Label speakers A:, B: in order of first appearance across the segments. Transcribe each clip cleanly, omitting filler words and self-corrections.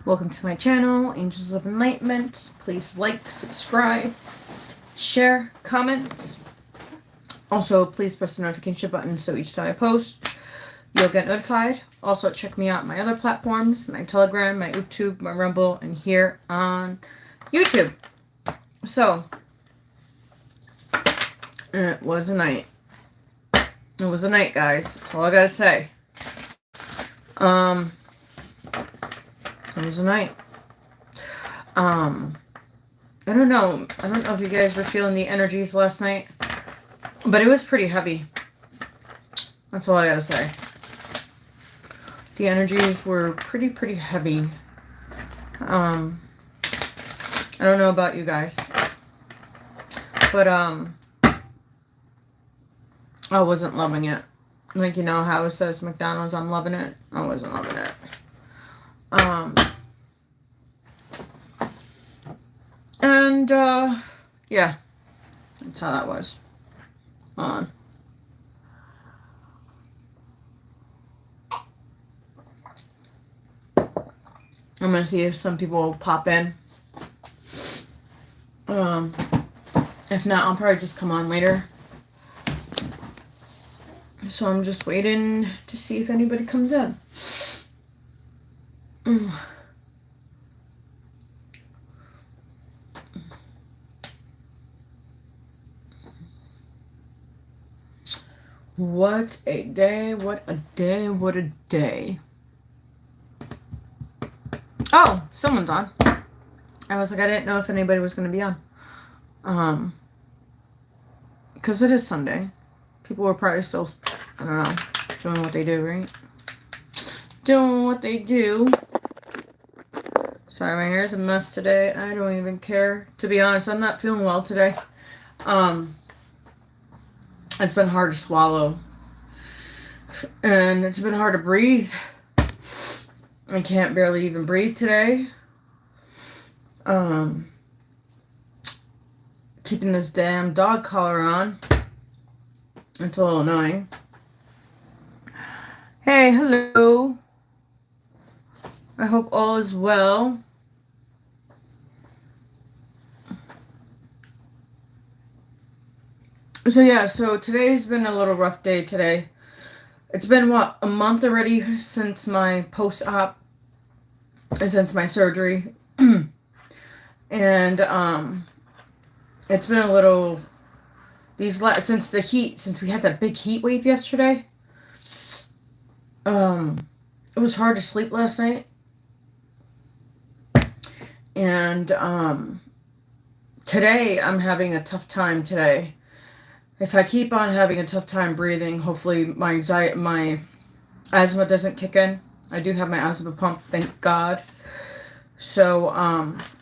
A: Welcome to my channel, Angels of Enlightenment. Please like, subscribe, share, comment. Also, please press the notification button so each time I post, you'll get notified. Also, check me out on my other platforms, my Telegram, my YouTube, my Rumble, and here on YouTube. So, it was a night. It was a night, guys. That's all I gotta say. It was a night. I don't know. I don't know if you guys were feeling the energies last night, but it was pretty heavy. That's all I gotta say. The energies were pretty heavy. I don't know about you guys, but I wasn't loving it. Like, you know how it says McDonald's, I'm loving it? I wasn't loving it. Yeah, that's how that was. I'm gonna see if some people will pop in. If not, I'll probably just come on later. So I'm just waiting to see if anybody comes in. What a day, what a day, what a day. Oh, someone's on. I was like, I didn't know if anybody was going to be on. Because it is Sunday. People were probably still, I don't know, doing what they do, right? Doing what they do. Sorry, my hair's a mess today. I don't even care. To be honest, I'm not feeling well today. It's been hard to swallow. And it's been hard to breathe. I can't barely even breathe today. Keeping this damn dog collar on. It's a little annoying. Hey, hello. I hope all is well. So today's been a little rough day today. It's been, what, a month already since my post-op, since my surgery. And, it's been a little, since we had that big heat wave yesterday, it was hard to sleep last night. And, today I'm having a tough time today. If I keep on having a tough time breathing, hopefully my asthma doesn't kick in. I do have my asthma pump, thank God. So,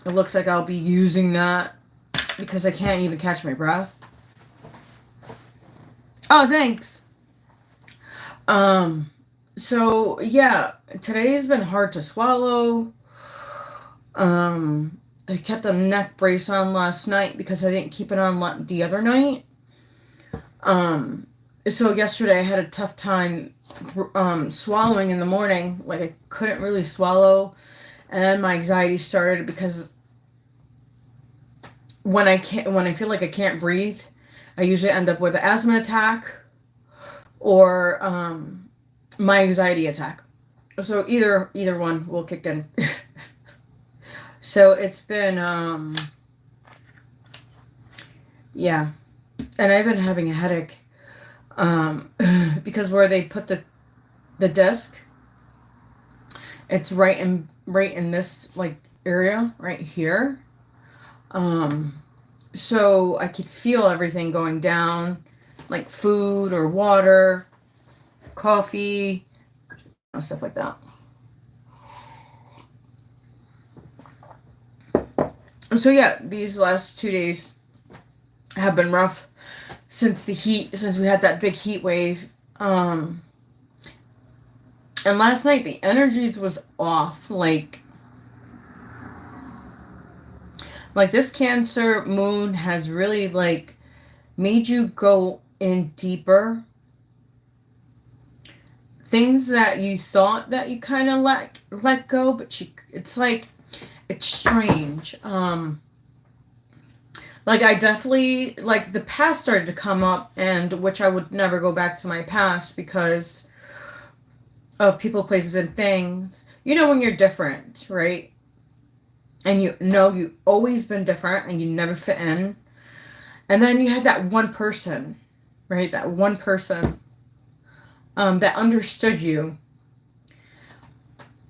A: it looks like I'll be using that because I can't even catch my breath. Oh, thanks. So, yeah, today's been hard to swallow. I kept the neck brace on last night because I didn't keep it on the other night. So yesterday I had a tough time, swallowing in the morning. Like, I couldn't really swallow. And then my anxiety started because when I feel like I can't breathe, I usually end up with an asthma attack or, my anxiety attack. So either one will kick in. So it's been, yeah. And I've been having a headache, because where they put the disc, it's right in this, like, area right here. So I could feel everything going down, like food or water, coffee, stuff like that. So yeah, these last 2 days have been rough since we had that big heat wave. And last night the energies was off. Like this Cancer moon has really, like, made you go in deeper things that you thought that you kind of let go, but it's like, it's strange. Like, I definitely, like, the past started to come up, and which I would never go back to my past because of people, places, and things. You know, when you're different, right? And you know you've always been different and you never fit in. And then you had that one person, right? That one person that understood you.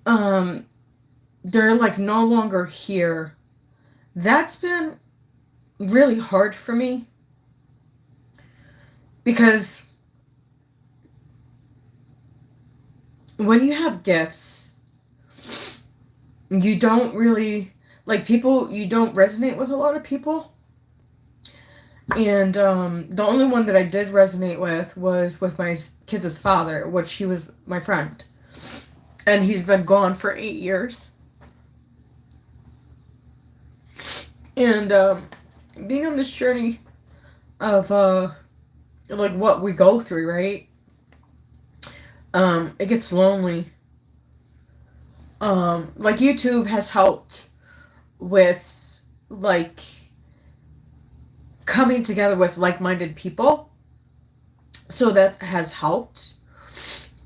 A: They're like no longer here. That's been really hard for me because when you have gifts, you don't really, like, people, you don't resonate with a lot of people. And the only one that I did resonate with was with my kids' father, which he was my friend. And he's been gone for 8 years. And being on this journey of like what we go through, right? It gets lonely. Like, YouTube has helped with, like, coming together with like-minded people. So that has helped.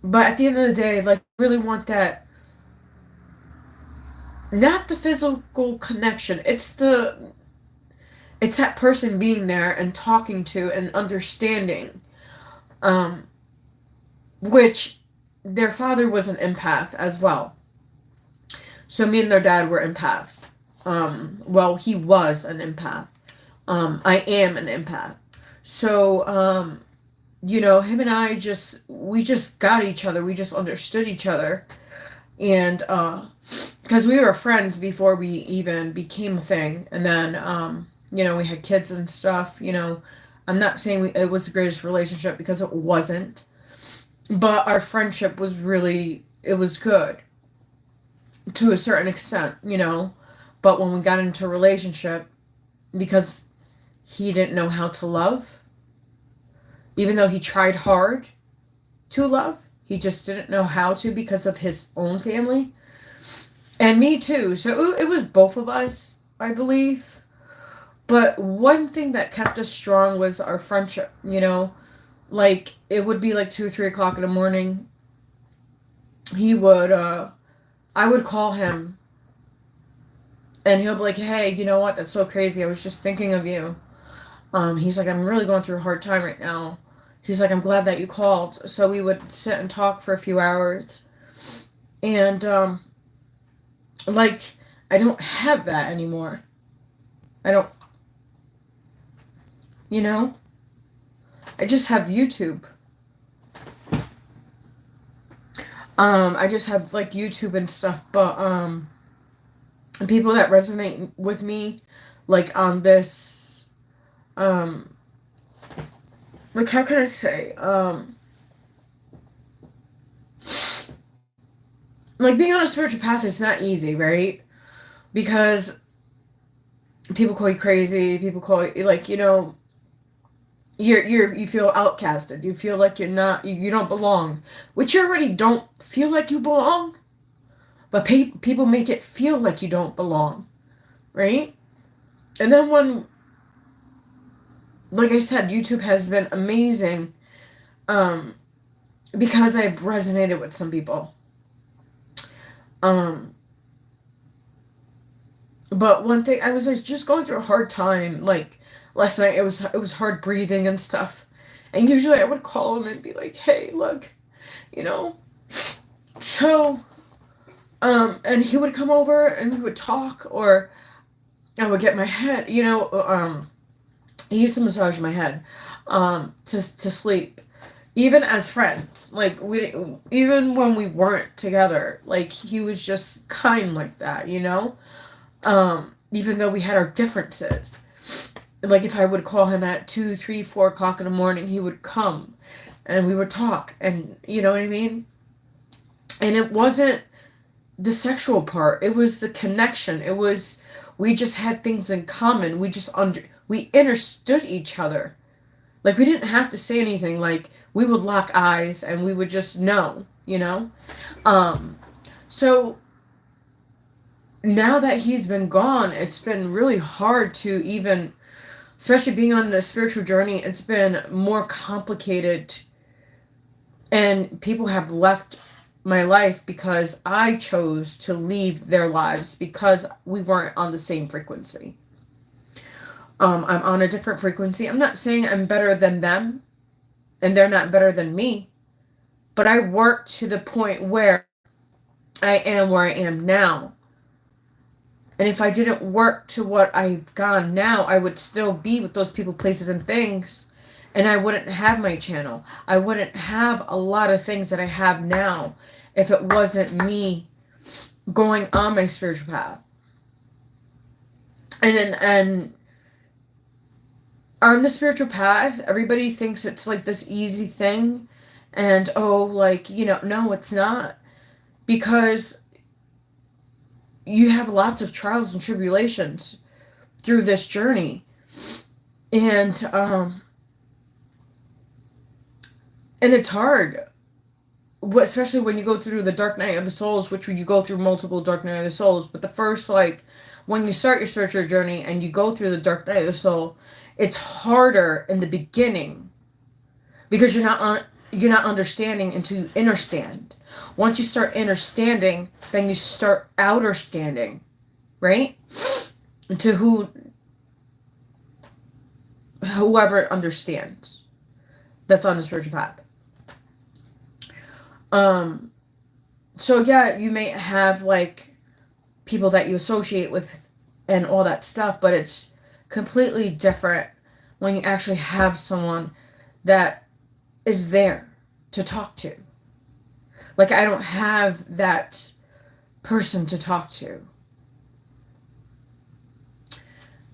A: But at the end of the day, like, I really want that, not the physical connection. It's that person being there and talking to and understanding. Which their father was an empath as well. So me and their dad were empaths. Well, he was an empath. I am an empath. So, you know, him and I we just got each other. We just understood each other. And, because we were friends before we even became a thing. And then, you know, we had kids and stuff. You know, I'm not saying it was the greatest relationship because it wasn't. But our friendship was really, it was good. To a certain extent, you know. But when we got into a relationship, because he didn't know how to love, even though he tried hard to love, he just didn't know how to because of his own family. And me too. So it was both of us, I believe. But one thing that kept us strong was our friendship, you know. Like, it would be like 2 or 3 o'clock in the morning. I would call him. And he'll be like, hey, you know what? That's so crazy. I was just thinking of you. He's like, I'm really going through a hard time right now. He's like, I'm glad that you called. So we would sit and talk for a few hours. And, like, I don't have that anymore. I don't, you know? I just have YouTube. I just have, like, YouTube and stuff, but, people that resonate with me, like, on this, like, how can I say, like, being on a spiritual path is not easy, right? Because people call you crazy, people call you, like, you know, you feel outcasted, you feel like you don't belong, which you already don't feel like you belong, but people make it feel like you don't belong, right? And then when, like I said, YouTube has been amazing, because I've resonated with some people. But one thing, I was, like, just going through a hard time, like, last night. It was hard breathing and stuff. And usually I would call him and be like, hey, look, you know. So, and he would come over and we would talk, or I would get my head, you know, he used to massage my head, to sleep. Even as friends, like, even when we weren't together, like, he was just kind like that, you know? Even though we had our differences. Like, if I would call him at 2, 3, 4 o'clock in the morning, he would come and we would talk, and you know what I mean? And it wasn't the sexual part, it was the connection. It was, we just had things in common. We understood each other. Like, we didn't have to say anything. Like, we would lock eyes and we would just know. you know? So now that he's been gone, it's been really hard to even, especially being on a spiritual journey, it's been more complicated. And people have left my life because I chose to leave their lives because we weren't on the same frequency. I'm on a different frequency. I'm not saying I'm better than them and they're not better than me, but I worked to the point where I am where I am now. And if I didn't work to what I've gone now, I would still be with those people, places, and things. And I wouldn't have my channel. I wouldn't have a lot of things that I have now if it wasn't me going on my spiritual path. And on the spiritual path, everybody thinks it's like this easy thing. And, like, no, it's not. Because you have lots of trials and tribulations through this journey. And it's hard, especially when you go through the dark night of the souls, which you go through multiple dark night of the souls. But the first, when you start your spiritual journey and you go through the dark night of the soul, it's harder in the beginning because you're not understanding until you understand. Once you start understanding, then you start outerstanding, right? To whoever understands that's on the spiritual path. So yeah, you may have people that you associate with and all that stuff, but it's completely different when you actually have someone that is there to talk to. I don't have that person to talk to.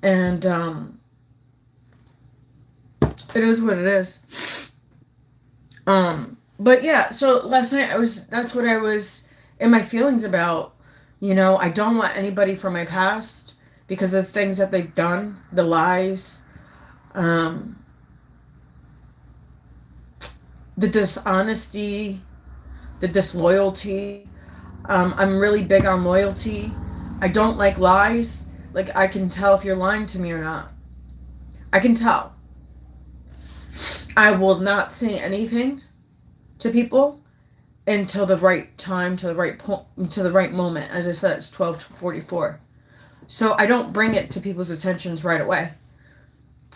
A: And it is what it is. But yeah, so last night that's what I was in my feelings about. I don't want anybody from my past because of things that they've done, the lies, the dishonesty, the disloyalty. I'm really big on loyalty. I don't like lies. I can tell if you're lying to me or not. I can tell. I will not say anything to people until the right time, to the right point, to the right moment. As I said, it's 12:44. So I don't bring it to people's attentions right away.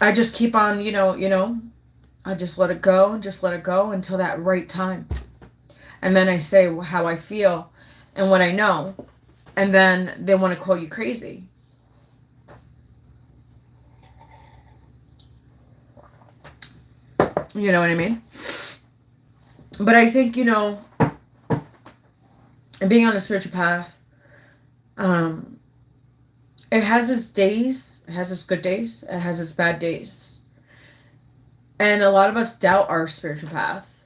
A: I just keep on, I just let it go and just let it go until that right time. And then I say how I feel and what I know. And then they want to call you crazy. You know what I mean? But I think, being on a spiritual path, it has its days, it has its good days, it has its bad days. And a lot of us doubt our spiritual path.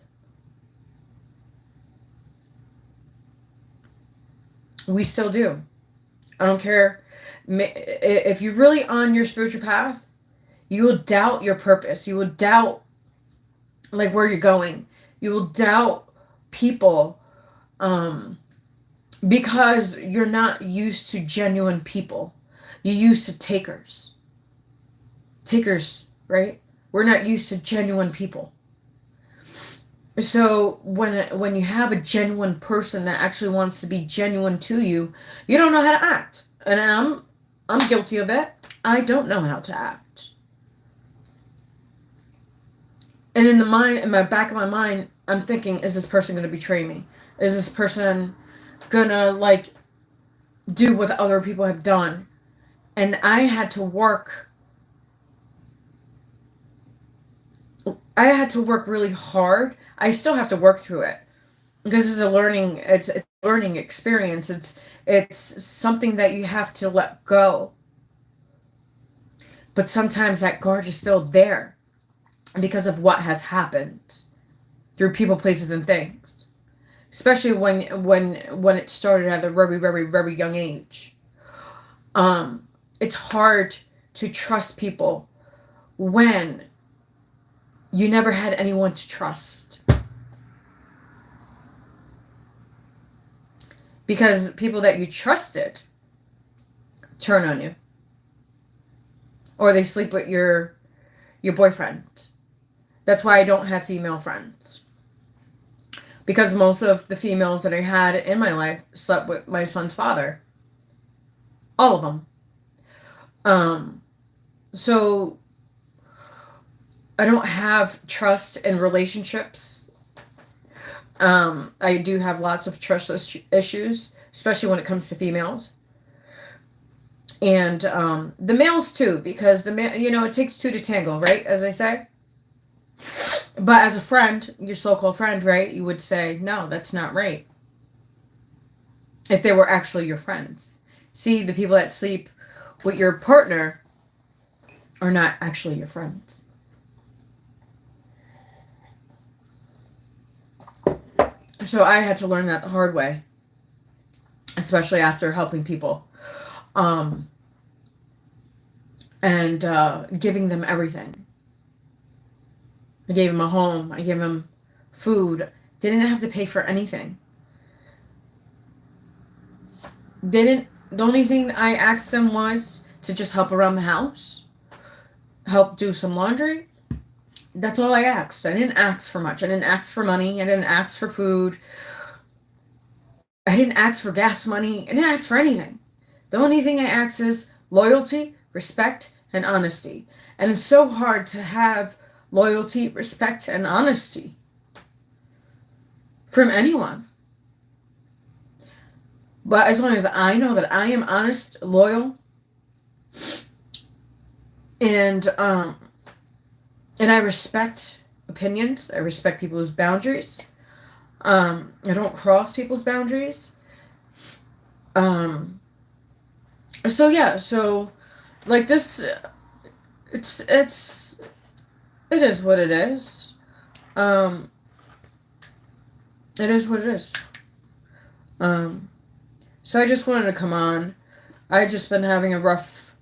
A: We still do. I don't care. If you're really on your spiritual path, you will doubt your purpose. You will doubt where you're going. You will doubt people because you're not used to genuine people. You're used to takers. Takers, right? We're not used to genuine people. So when you have a genuine person that actually wants to be genuine to you, you don't know how to act. And I'm guilty of it. I don't know how to act. And in my back of my mind, I'm thinking, is this person going to betray me? Is this person going to do what other people have done? And I had to work really hard. I still have to work through it because it's a learning experience. It's something that you have to let go. But sometimes that guard is still there because of what has happened through people, places, and things. Especially when it started at a very, very, very young age. It's hard to trust people when you never had anyone to trust. because people that you trusted turn on you, or they sleep with your boyfriend. That's why I don't have female friends, because most of the females that I had in my life slept with my son's father. All of them. So I don't have trust in relationships. I do have lots of trust issues, especially when it comes to females. And the males too, because it takes two to tango, right? As I say. But as a friend, your so-called friend, right, you would say, no, that's not right. If they were actually your friends. See, the people that sleep with your partner are not actually your friends. So I had to learn that the hard way, especially after helping people. And giving them everything. I gave them a home. I gave them food. They didn't have to pay for anything. The only thing I asked them was to just help around the house, help do some laundry. That's all I asked. I didn't ask for much. I didn't ask for money. I didn't ask for food. I didn't ask for gas money. I didn't ask for anything. The only thing I asked is loyalty, respect, and honesty. And it's so hard to have loyalty, respect, and honesty from anyone. But as long as I know that I am honest, loyal, and I respect opinions, I respect people's boundaries. I don't cross people's boundaries. So like this, it is what it is. It is what it is. So I just wanted to come on. I just been having a rough,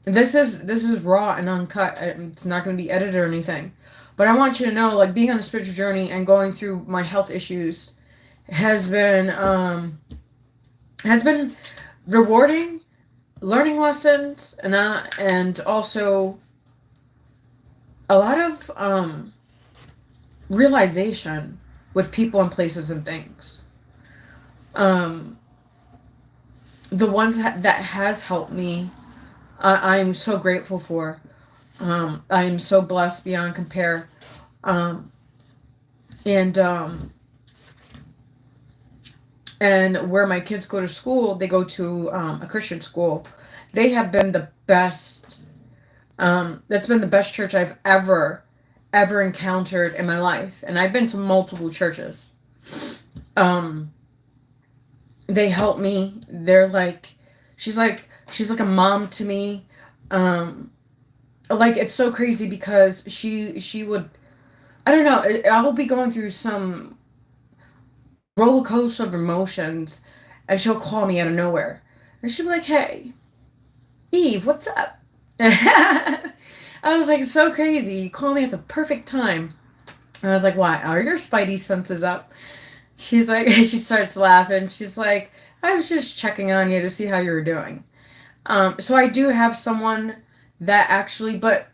A: this is raw and uncut. It's not going to be edited or anything. But I want you to know, being on a spiritual journey and going through my health issues has been rewarding, learning lessons, and also a lot of realization with people and places and things. The ones that has helped me, I'm so grateful for. I am so blessed beyond compare. And where my kids go to school, they go to a Christian school. They have been the best. That's been the best church I've ever encountered in my life. And I've been to multiple churches. They help me. She's like a mom to me. It's so crazy because she would, I don't know, I'll be going through some roller coaster of emotions and she'll call me out of nowhere. And she'll be like, hey, Eve, what's up? I was like, so crazy. You call me at the perfect time. And I was like, why? Are your spidey senses up? She's like, she starts laughing. She's like, I was just checking on you to see how you were doing. So I do have someone that actually, but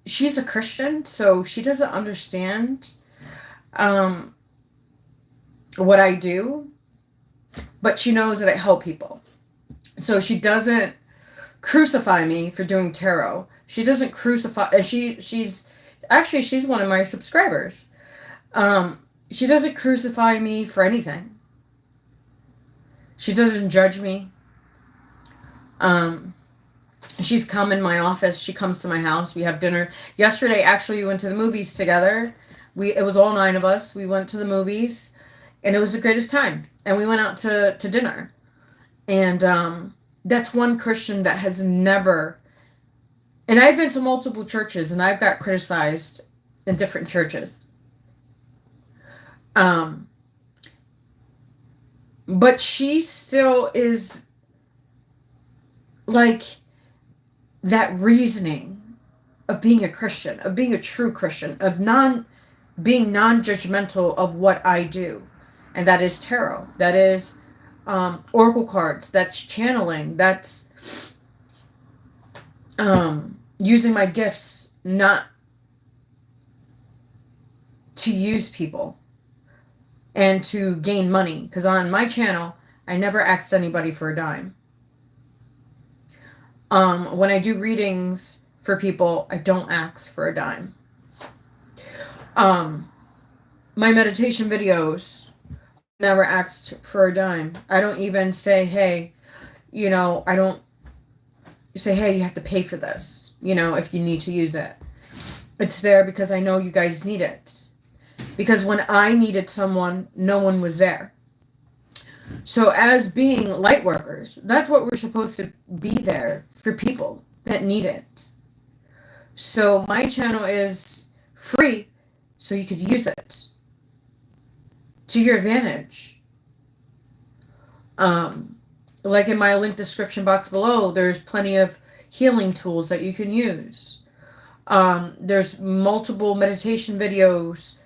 A: she's a Christian, so she doesn't understand what I do, but she knows that I help people. So she doesn't crucify me for doing tarot. She doesn't crucify, she's one of my subscribers. She doesn't crucify me for anything. She doesn't judge me. She's come in my office. She comes to my house. We have dinner. Yesterday, actually, we went to the movies together. It was all 9 of us. We went to the movies, and it was the greatest time. And we went out to dinner. And that's one Christian that has never... And I've been to multiple churches, and I've got criticized in different churches. But she still is that reasoning of being a Christian, of being a true Christian, of being non-judgmental of what I do. And that is tarot. That is oracle cards. That's channeling. That's using my gifts not to use people and to gain money. Because on my channel, I never asked anybody for a dime. When I do readings for people, I don't ask for a dime. My meditation videos, never asked for a dime. I don't even say, hey, you know, I don't say, hey, you have to pay for this, you know, if you need to use it. It's there because I know you guys need it. Because when I needed someone, no one was there. So as being light workers, that's what we're supposed to be there for people that need it. So my channel is free, so you could use it to your advantage. Like in my link description box below, there's plenty of healing tools that you can use. There's multiple meditation videos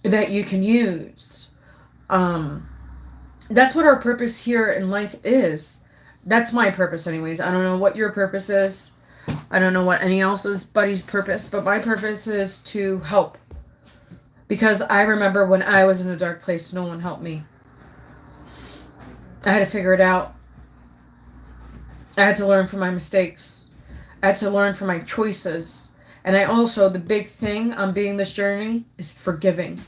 A: that you can use. That's what our purpose here in life is. That's my purpose anyways. I don't know what your purpose is. I don't know what any else's buddy's purpose, but my purpose is to help. Because I remember when I was in a dark place, no one helped me. I had to figure it out. I had to learn from my mistakes. I had to learn from my choices. And I also, the big thing on being this journey is forgiving.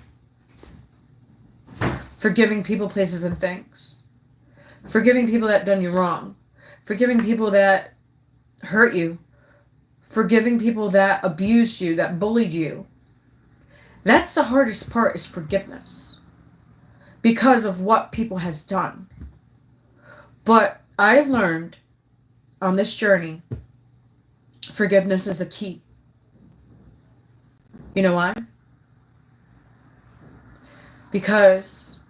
A: Forgiving people, places, and things. Forgiving people that done you wrong. Forgiving people that hurt you. Forgiving people that abused you, that bullied you. That's the hardest part, is forgiveness. Because of what people has done. But I learned on this journey, forgiveness is a key. You know why? Because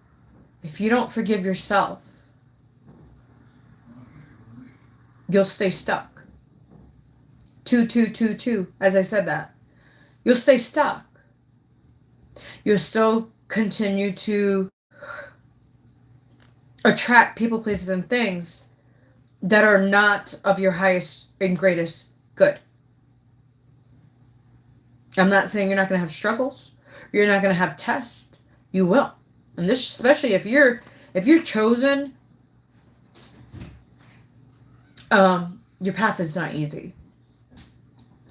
A: if you don't forgive yourself, you'll stay stuck. 2, as I said that. You'll stay stuck. You'll still continue to attract people, places, and things that are not of your highest and greatest good. I'm not saying you're not going to have struggles. You're not going to have tests. You will. And this, especially if you're chosen, your path is not easy.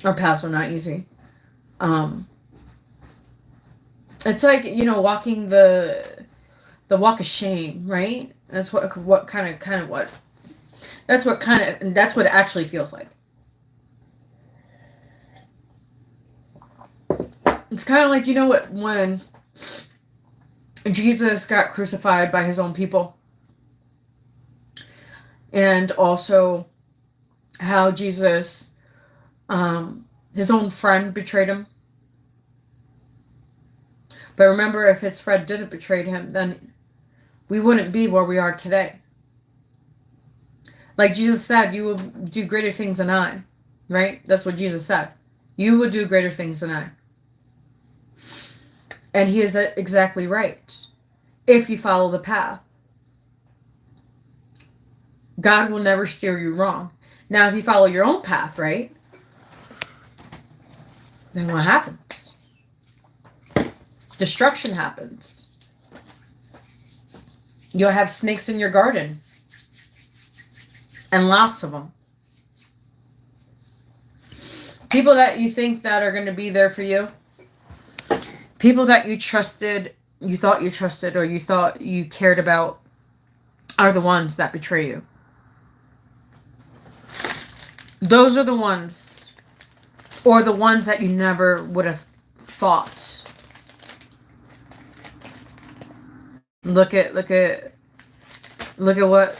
A: Our paths are not easy. It's like, you know, walking the walk of shame, right? That's what it actually feels like. It's kind of like, you know what, when Jesus got crucified by his own people, and also how Jesus, his own friend betrayed him. But remember, if his friend didn't betray him, then we wouldn't be where we are today. Like Jesus said, you will do greater things than I. Right? That's what Jesus said. You will do greater things than I. And he is exactly right. If you follow the path. God will never steer you wrong. Now, if you follow your own path, right? Then what happens? Destruction happens. You'll have snakes in your garden. And lots of them. People that you think that are going to be there for you. People that you trusted, you thought you trusted, or you thought you cared about, are the ones that betray you. Those are the ones, or the ones that you never would have thought. Look at what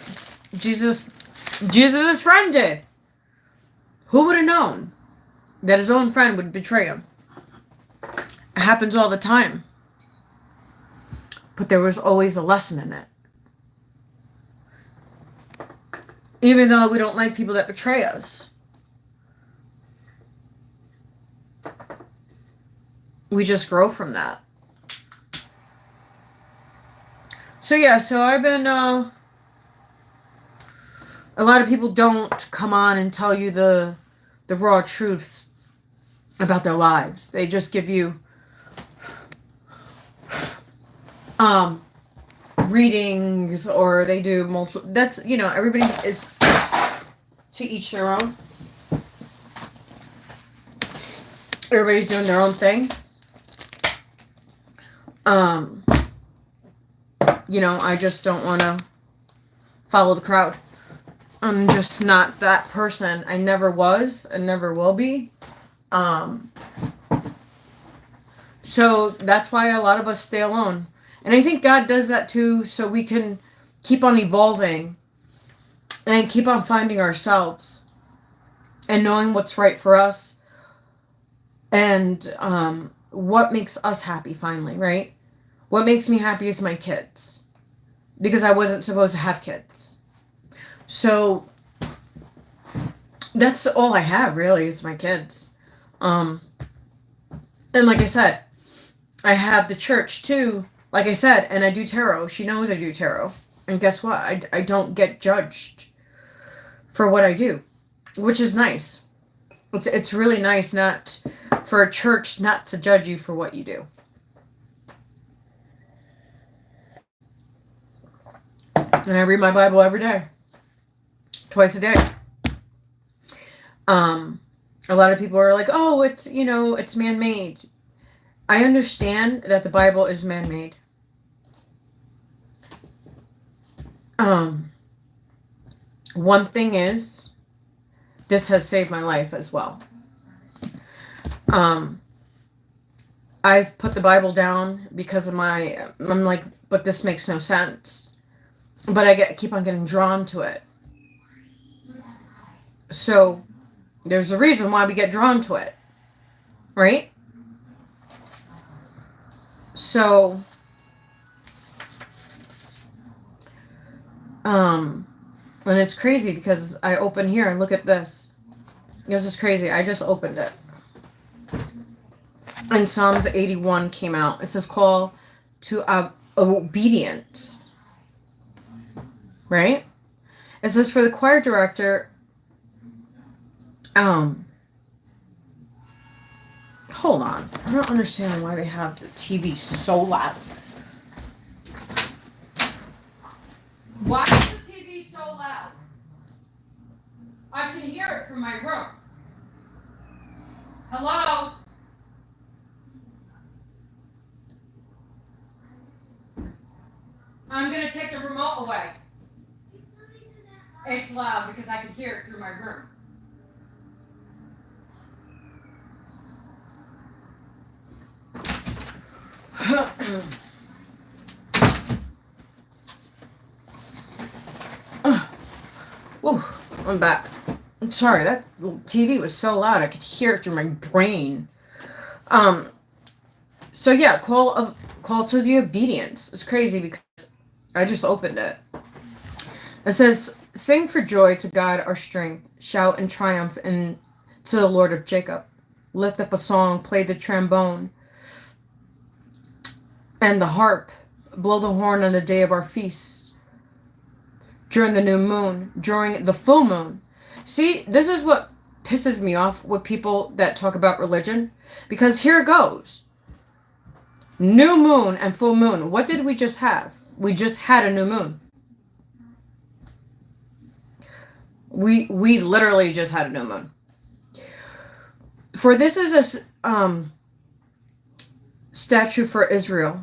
A: Jesus' friend did. Who would have known that his own friend would betray him? It happens all the time. But there was always a lesson in it. Even though we don't like people that betray us. We just grow from that. yeah, so I've been, a lot of people don't come on and tell you the raw truths about their lives. They just give you, readings, or they do multiple, that's, you know, everybody is to each their own. Everybody's doing their own thing. You know, I just don't want to follow the crowd. I'm just not that person. I never was and never will be. So that's why a lot of us stay alone. And I think God does that too, so we can keep on evolving and keep on finding ourselves and knowing what's right for us and what makes us happy finally, right? What makes me happy is my kids, because I wasn't supposed to have kids. So that's all I have, really, is my kids. And like I said, I have the church too, like I said, and I do tarot. She knows I do tarot. And guess what? I don't get judged for what I do, which is nice. It's really nice not for a church not to judge you for what you do. And I read my Bible every day. Twice a day. A lot of people are like, oh, it's, you know, it's man-made. I understand that the Bible is man-made. One thing is, this has saved my life as well. I've put the Bible down because of I'm like, but this makes no sense. But I keep on getting drawn to it. So there's a reason why we get drawn to it, right? So, and it's crazy because I open here and look at this. This is crazy. I just opened it. And Psalms 81 came out. It says call to obedience. Right? It says for the choir director, hold on. I don't understand why they have the TV so loud. Why is the TV so loud? I can hear it from my room. Hello? I'm going to take the remote away. It's loud because I can hear it through my room. Woo, I'm back. I'm sorry, that TV was so loud I could hear it through my brain. So yeah, call to the obedience. It's crazy because I just opened it. It says, sing for joy to God our strength, shout in triumph to the Lord of Jacob. Lift up a song, play the trombone and the harp, blow the horn on the day of our feast, during the new moon, during the full moon. See, this is what pisses me off with people that talk about religion, because here it goes. New moon and full moon. What did we just have? We just had a new moon. We literally just had a new moon. For this is a statute for Israel,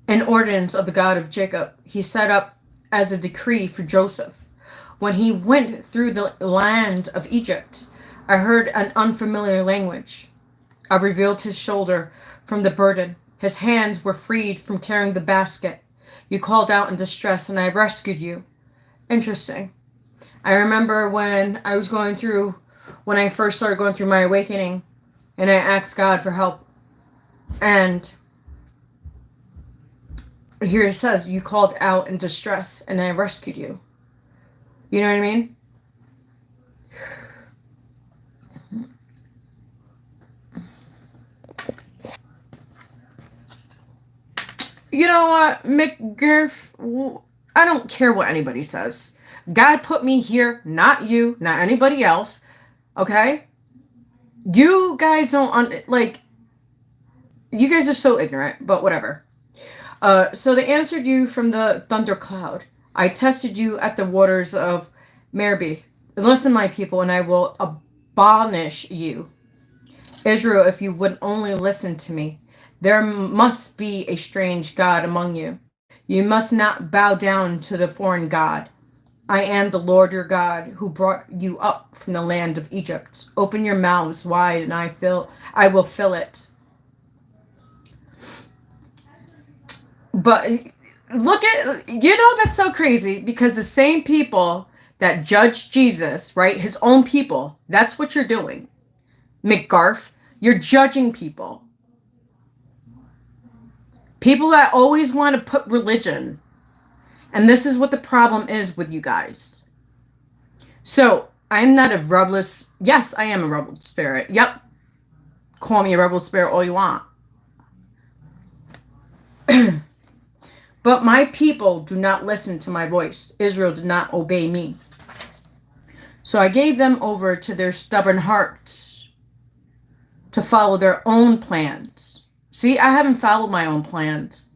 A: an ordinance of the God of Jacob. He set up as a decree for Joseph. When he went through the land of Egypt, I heard an unfamiliar language. I revealed his shoulder from the burden. His hands were freed from carrying the basket. You called out in distress, and I rescued you. Interesting. I remember when I first started going through my awakening, and I asked God for help. And here it says, you called out in distress, and I rescued you. You know what I mean? You know what, McGriff? I don't care what anybody says. God put me here, not you, not anybody else. Okay? You guys don't, like, you guys are so ignorant, but whatever. So they answered you from the thundercloud. I tested you at the waters of Meribah. Listen, my people, and I will abolish you. Israel, if you would only listen to me. There must be a strange God among you. You must not bow down to the foreign God. I am the Lord your God who brought you up from the land of Egypt. Open your mouths wide and I will fill it. But look at, that's so crazy because the same people that judged Jesus, right? His own people, that's what you're doing. McGarf, you're judging people. People that always want to put religion. And this is what the problem is with you guys. So, I'm not a rebellious... Yes, I am a rebel spirit. Yep. Call me a rebel spirit all you want. But my people do not listen to my voice. Israel did not obey me. So I gave them over to their stubborn hearts to follow their own plans. See, I haven't followed my own plans.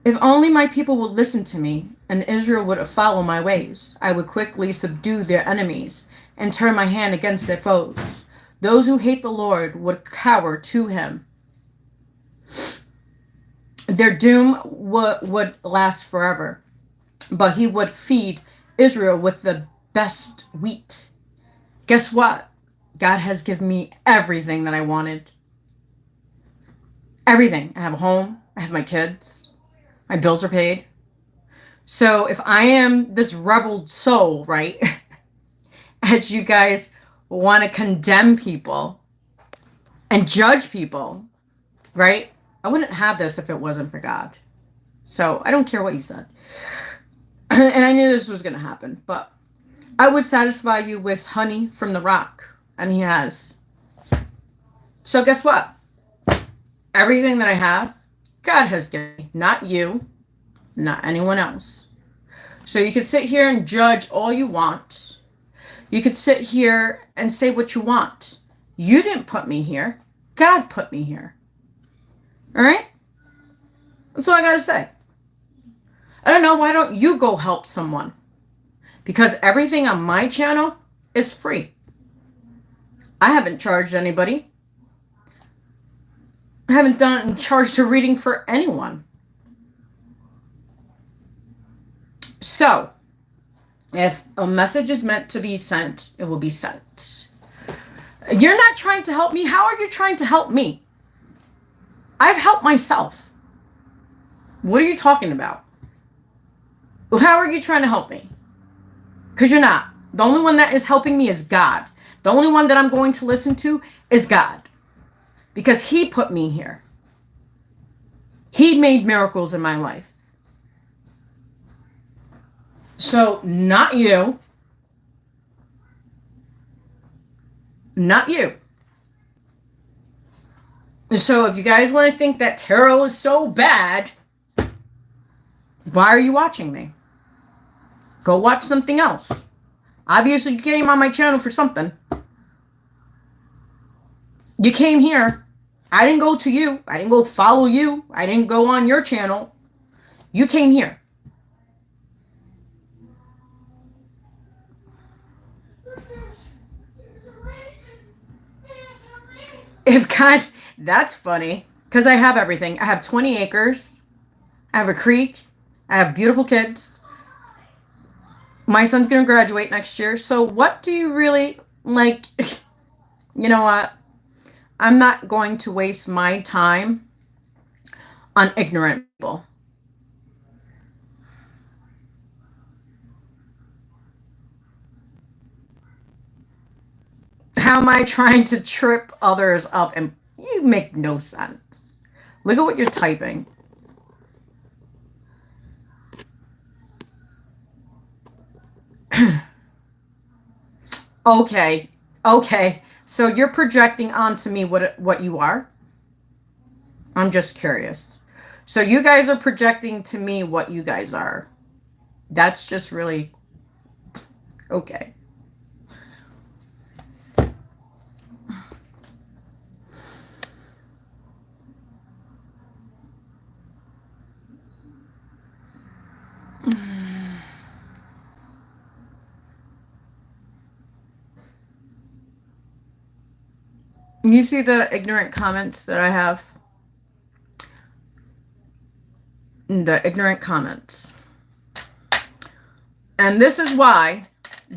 A: If only my people would listen to me, and Israel would follow my ways, I would quickly subdue their enemies and turn my hand against their foes. Those who hate the Lord would cower to him. Their doom would last forever, but he would feed Israel with the best wheat. Guess what? God has given me everything that I wanted. Everything. I have a home. I have my kids. My bills are paid. So if I am this rebel soul, right, as you guys want to condemn people and judge people, right? I wouldn't have this if it wasn't for God. So I don't care what you said. And I knew this was going to happen, but I would satisfy you with honey from the rock. And he has. So guess what? Everything that I have, God has given me. Not you, not anyone else. So you could sit here and judge all you want. You could sit here and say what you want. You didn't put me here. God put me here. All right? That's all I got to say. I don't know. Why don't you go help someone? Because everything on my channel is free. I haven't charged anybody. I haven't charged a reading for anyone. So, if a message is meant to be sent, it will be sent. You're not trying to help me. How are you trying to help me? I've helped myself. What are you talking about? Well, how are you trying to help me? Because you're not. The only one that is helping me is God. The only one that I'm going to listen to is God. Because he put me here. He made miracles in my life. So, not you. Not you. So, if you guys want to think that Terra is so bad, why are you watching me? Go watch something else. Obviously, you came on my channel for something. You came here. I didn't go to you. I didn't go follow you. I didn't go on your channel. You came here. If God, that's funny. Because I have everything. I have 20 acres. I have a creek. I have beautiful kids. My son's going to graduate next year. So what do you really, like, you know what? I'm not going to waste my time on ignorant people. How am I trying to trip others up? And you make no sense. Look at what you're typing. Okay. So you're projecting onto me what you are? I'm just curious. So you guys are projecting to me what you guys are. That's just really okay. You see the ignorant comments that I have? The ignorant comments. And this is why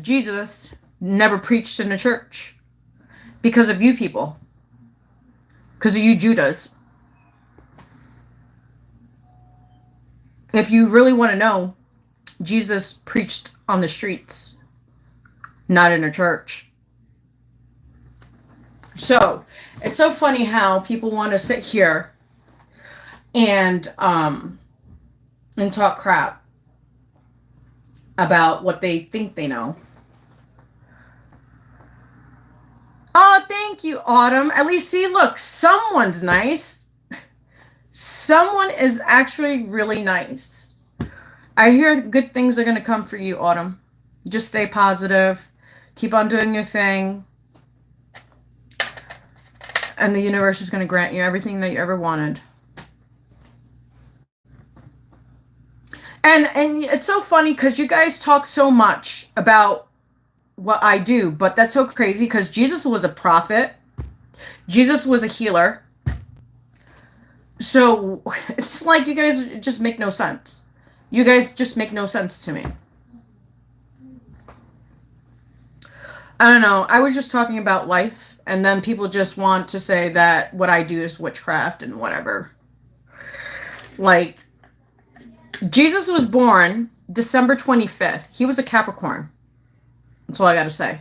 A: Jesus never preached in a church. Because of you people. Because of you Judas. If you really want to know, Jesus preached on the streets. Not in a church. So, it's so funny how people want to sit here and talk crap about what they think they know. Oh, thank you, Autumn. At least, see, look, someone's nice. Someone is actually really nice. I hear good things are going to come for you, Autumn. Just stay positive. Keep on doing your thing. And the universe is going to grant you everything that you ever wanted. And it's so funny because you guys talk so much about what I do, but that's so crazy because Jesus was a prophet. Jesus was a healer. So it's like you guys just make no sense. You guys just make no sense to me. I don't know. I was just talking about life. And then people just want to say that what I do is witchcraft and whatever. Like, Jesus was born December 25th. He was a Capricorn. That's all I got to say.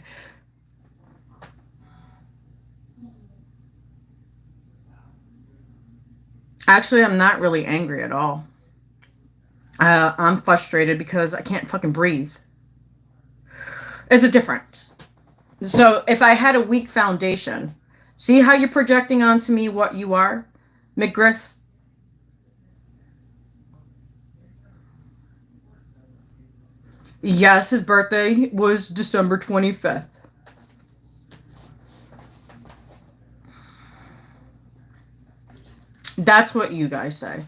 A: Actually, I'm not really angry at all. I'm frustrated because I can't fucking breathe. It's a difference. So if I had a weak foundation, see how you're projecting onto me what you are, McGriff? Yes, his birthday was December 25th. That's what you guys say.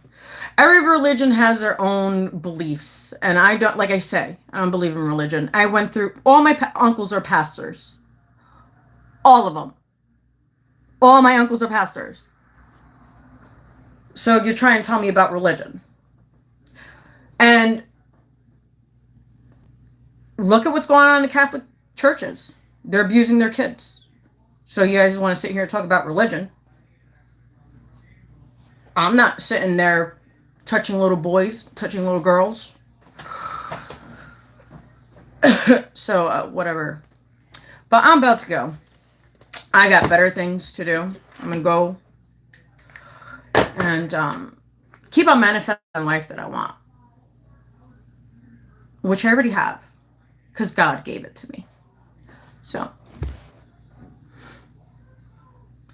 A: Every religion has their own beliefs. And I don't, like I say, I don't believe in religion. I went through, all my uncles are pastors. All of them. All my uncles are pastors. So you're trying to tell me about religion. And look at what's going on in the Catholic churches. They're abusing their kids. So you guys want to sit here and talk about religion. I'm not sitting there touching little boys, touching little girls. So, whatever. But I'm about to go. I got better things to do. I'm going to go and keep on manifesting the life that I want. Which I already have. Because God gave it to me. So.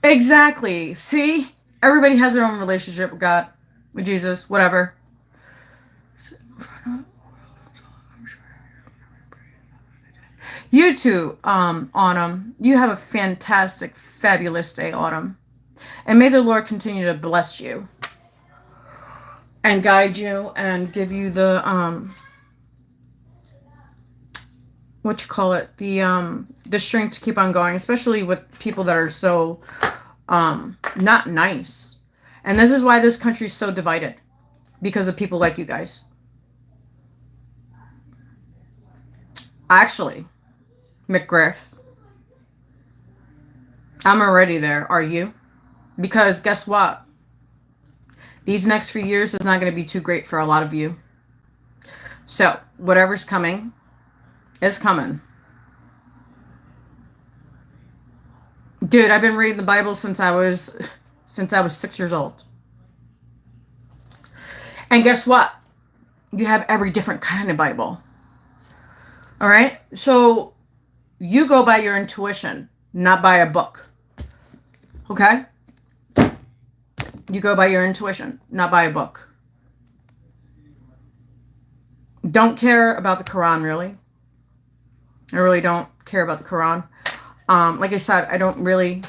A: Exactly. See? Everybody has their own relationship with God. With Jesus. Whatever. You too, Autumn. You have a fantastic, fabulous day, Autumn. And may the Lord continue to bless you. And guide you and give you the, what you call it? The strength to keep on going. Especially with people that are so, not nice. And this is why this country is so divided. Because of people like you guys. Actually, McGriff, I'm already there. Are you? Because guess what? These next few years is not going to be too great for a lot of you. So, whatever's coming is coming. Dude, I've been reading the Bible since I was 6 years old. And guess what? You have every different kind of Bible. All right? So, you go by your intuition, not by a book. Okay? You go by your intuition, not by a book. Don't care about the Quran, really. I really don't care about the Quran. Like I said, I don't really...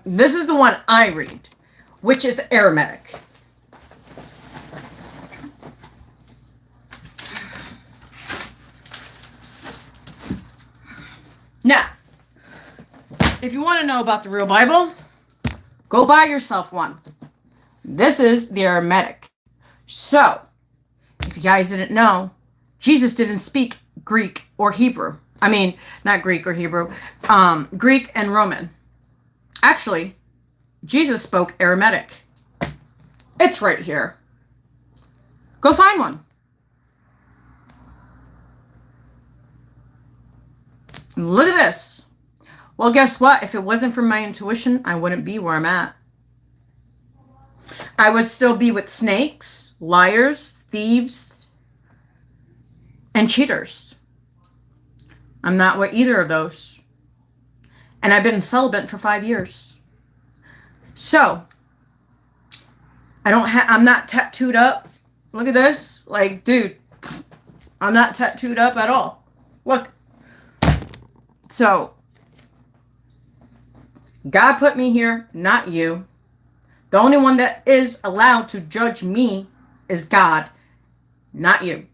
A: This is the one I read, which is Aramaic. Now, if you want to know about the real Bible, go buy yourself one. This is the Aramaic. So, if you guys didn't know, Jesus didn't speak Greek or Hebrew. I mean, not Greek or Hebrew. Greek and Roman. Actually, Jesus spoke Aramaic. It's right here. Go find one. Look at this. Well, guess what? If it wasn't for my intuition, I wouldn't be where I'm at. I would still be with snakes, liars, thieves, and cheaters. I'm not with either of those. And I've been celibate for 5 years. So, I'm not tattooed up. Look at this. Like, dude, I'm not tattooed up at all. Look. So, God put me here, not you. The only one that is allowed to judge me is God, not you.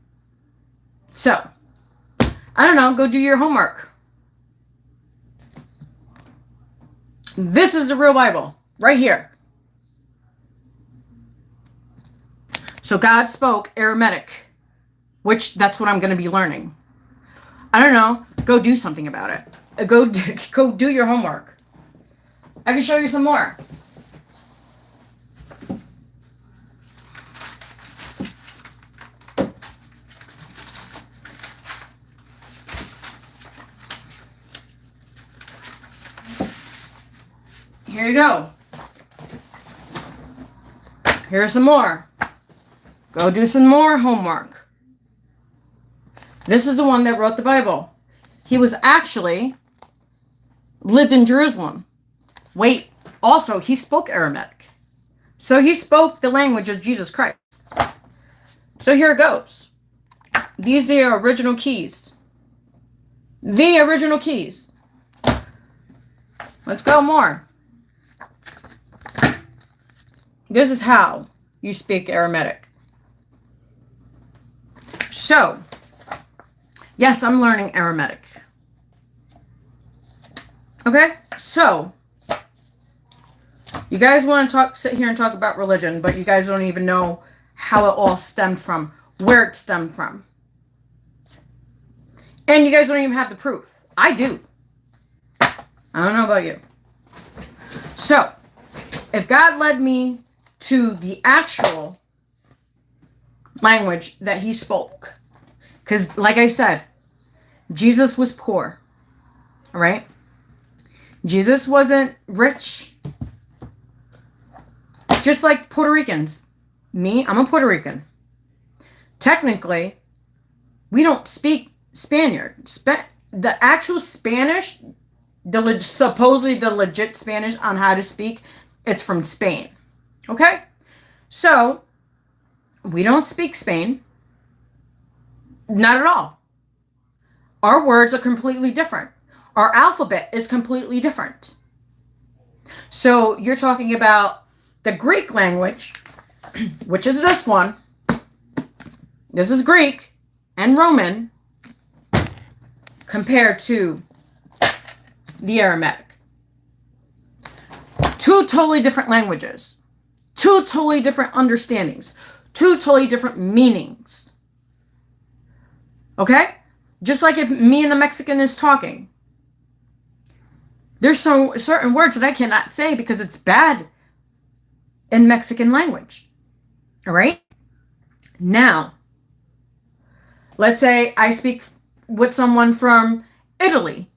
A: So, I don't know, go do your homework. This is the real Bible, right here. So God spoke Aramaic, which that's what I'm going to be learning. I don't know, go do something about it. Go do your homework. I can show you some more. Here you go. Here's some more. Go do some more homework. This is the one that wrote the Bible. He was actually lived in Jerusalem. Wait, also he spoke Aramaic. So he spoke the language of Jesus Christ. So here it goes. These are the original keys. The original keys. Let's go more. This is how you speak Aramaic. So, yes, I'm learning Aramaic. Okay, so you guys want to sit here and talk about religion, but you guys don't even know how it all stemmed from, where it stemmed from. And you guys don't even have the proof. I do. I don't know about you. So, if God led me to the actual language that he spoke, because like I said, Jesus was poor, all right? Jesus wasn't rich, just like Puerto Ricans. Me, I'm a Puerto Rican. Technically, we don't speak Spaniard. The actual Spanish, supposedly the legit Spanish on how to speak, it's from Spain. Okay? So, we don't speak Spain. Not at all. Our words are completely different. Our alphabet is completely different. So, you're talking about the Greek language, which is this one. This is Greek and Roman compared to the Aramaic. Two totally different languages. Two totally different understandings. Two totally different meanings. Okay? Just like if me and a Mexican is talking. There's certain words that I cannot say because it's bad in Mexican language. All right? Now, let's say I speak with someone from Italy.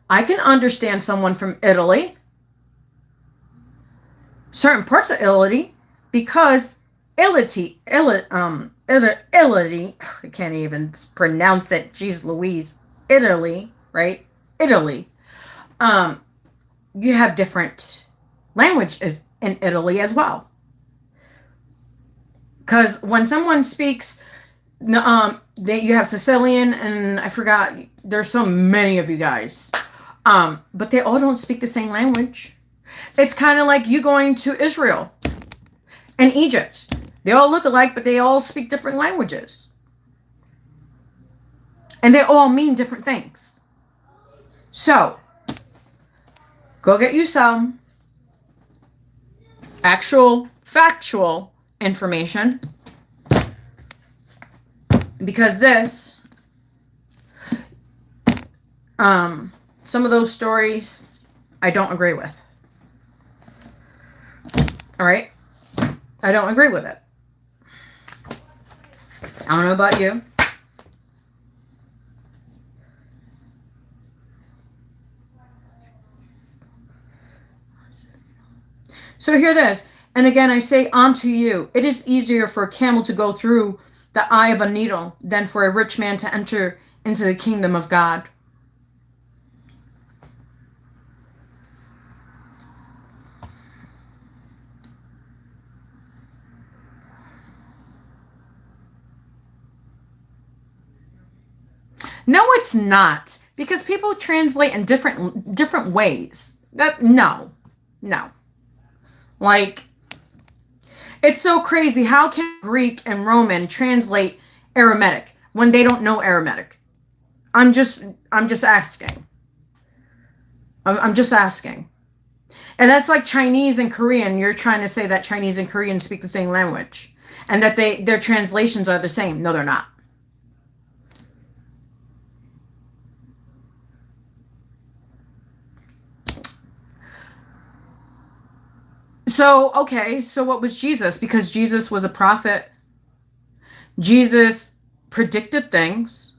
A: I can understand someone from Italy, certain parts of Italy, because Italy, I can't even pronounce it, jeez Louise, Italy, right? Italy. You have different language, is in Italy as well. Because when someone speaks, you have Sicilian, and I forgot, there's so many of you guys. But they all don't speak the same language. It's kind of like you going to Israel and Egypt. They all look alike, but they all speak different languages. And they all mean different things. So, go get you some actual, factual information. Because this, some of those stories, I don't agree with. All right? I don't agree with it. I don't know about you. So hear this. And again, I say unto you, it is easier for a camel to go through the eye of a needle than for a rich man to enter into the kingdom of God. No, it's not. Because people translate in different ways. No. Like, it's so crazy. How can Greek and Roman translate Aramaic when they don't know Aramaic? I'm just asking. I'm just asking. And that's like Chinese and Korean. You're trying to say that Chinese and Korean speak the same language and that their translations are the same. No, they're not. So, okay, so what was Jesus? Because Jesus was a prophet. Jesus predicted things.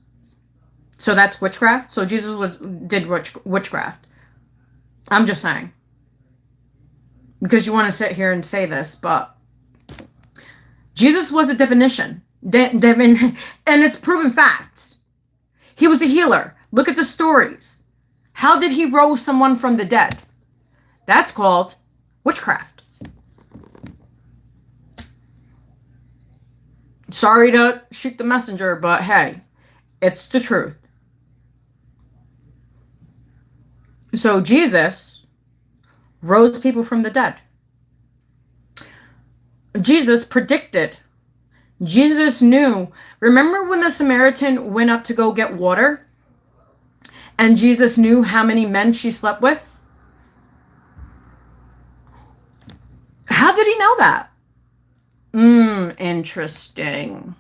A: So that's witchcraft. So Jesus did witchcraft. I'm just saying. Because you want to sit here and say this, but Jesus was a divination. And it's proven fact. He was a healer. Look at the stories. How did he rose someone from the dead? That's called witchcraft. Sorry to shoot the messenger, but hey, it's the truth. So Jesus rose people from the dead. Jesus predicted. Jesus knew. Remember when the Samaritan went up to go get water? And Jesus knew how many men she slept with? How did he know that? Interesting.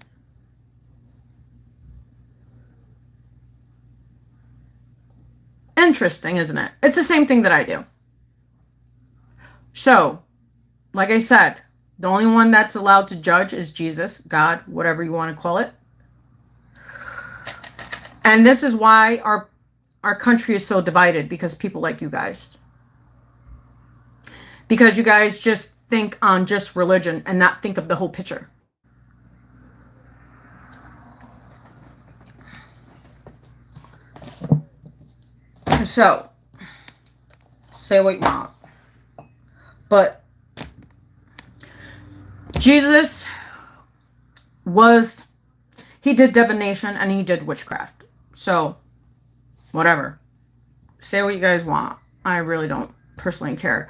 A: Interesting, isn't it? It's the same thing that I do. So, like I said, the only one that's allowed to judge is Jesus, God, whatever you want to call it. And this is why our country is so divided, because people like you guys. Because you guys just think on just religion and not think of the whole picture. So, say what you want. But Jesus he did divination and he did witchcraft. So, whatever. Say what you guys want. I really don't personally care.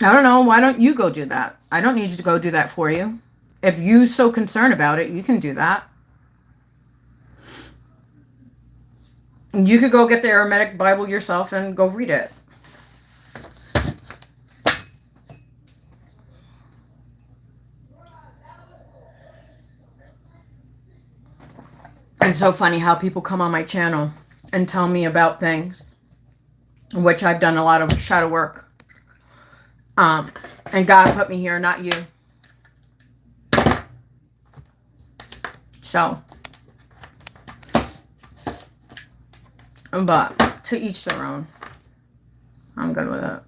A: I don't know. Why don't you go do that? I don't need you to go do that for you. If you're so concerned about it, you can do that. You could go get the Aramaic Bible yourself and go read it. It's so funny how people come on my channel and tell me about things, which I've done a lot of shadow work. And God put me here, not you. So, but to each their own. I'm good with it.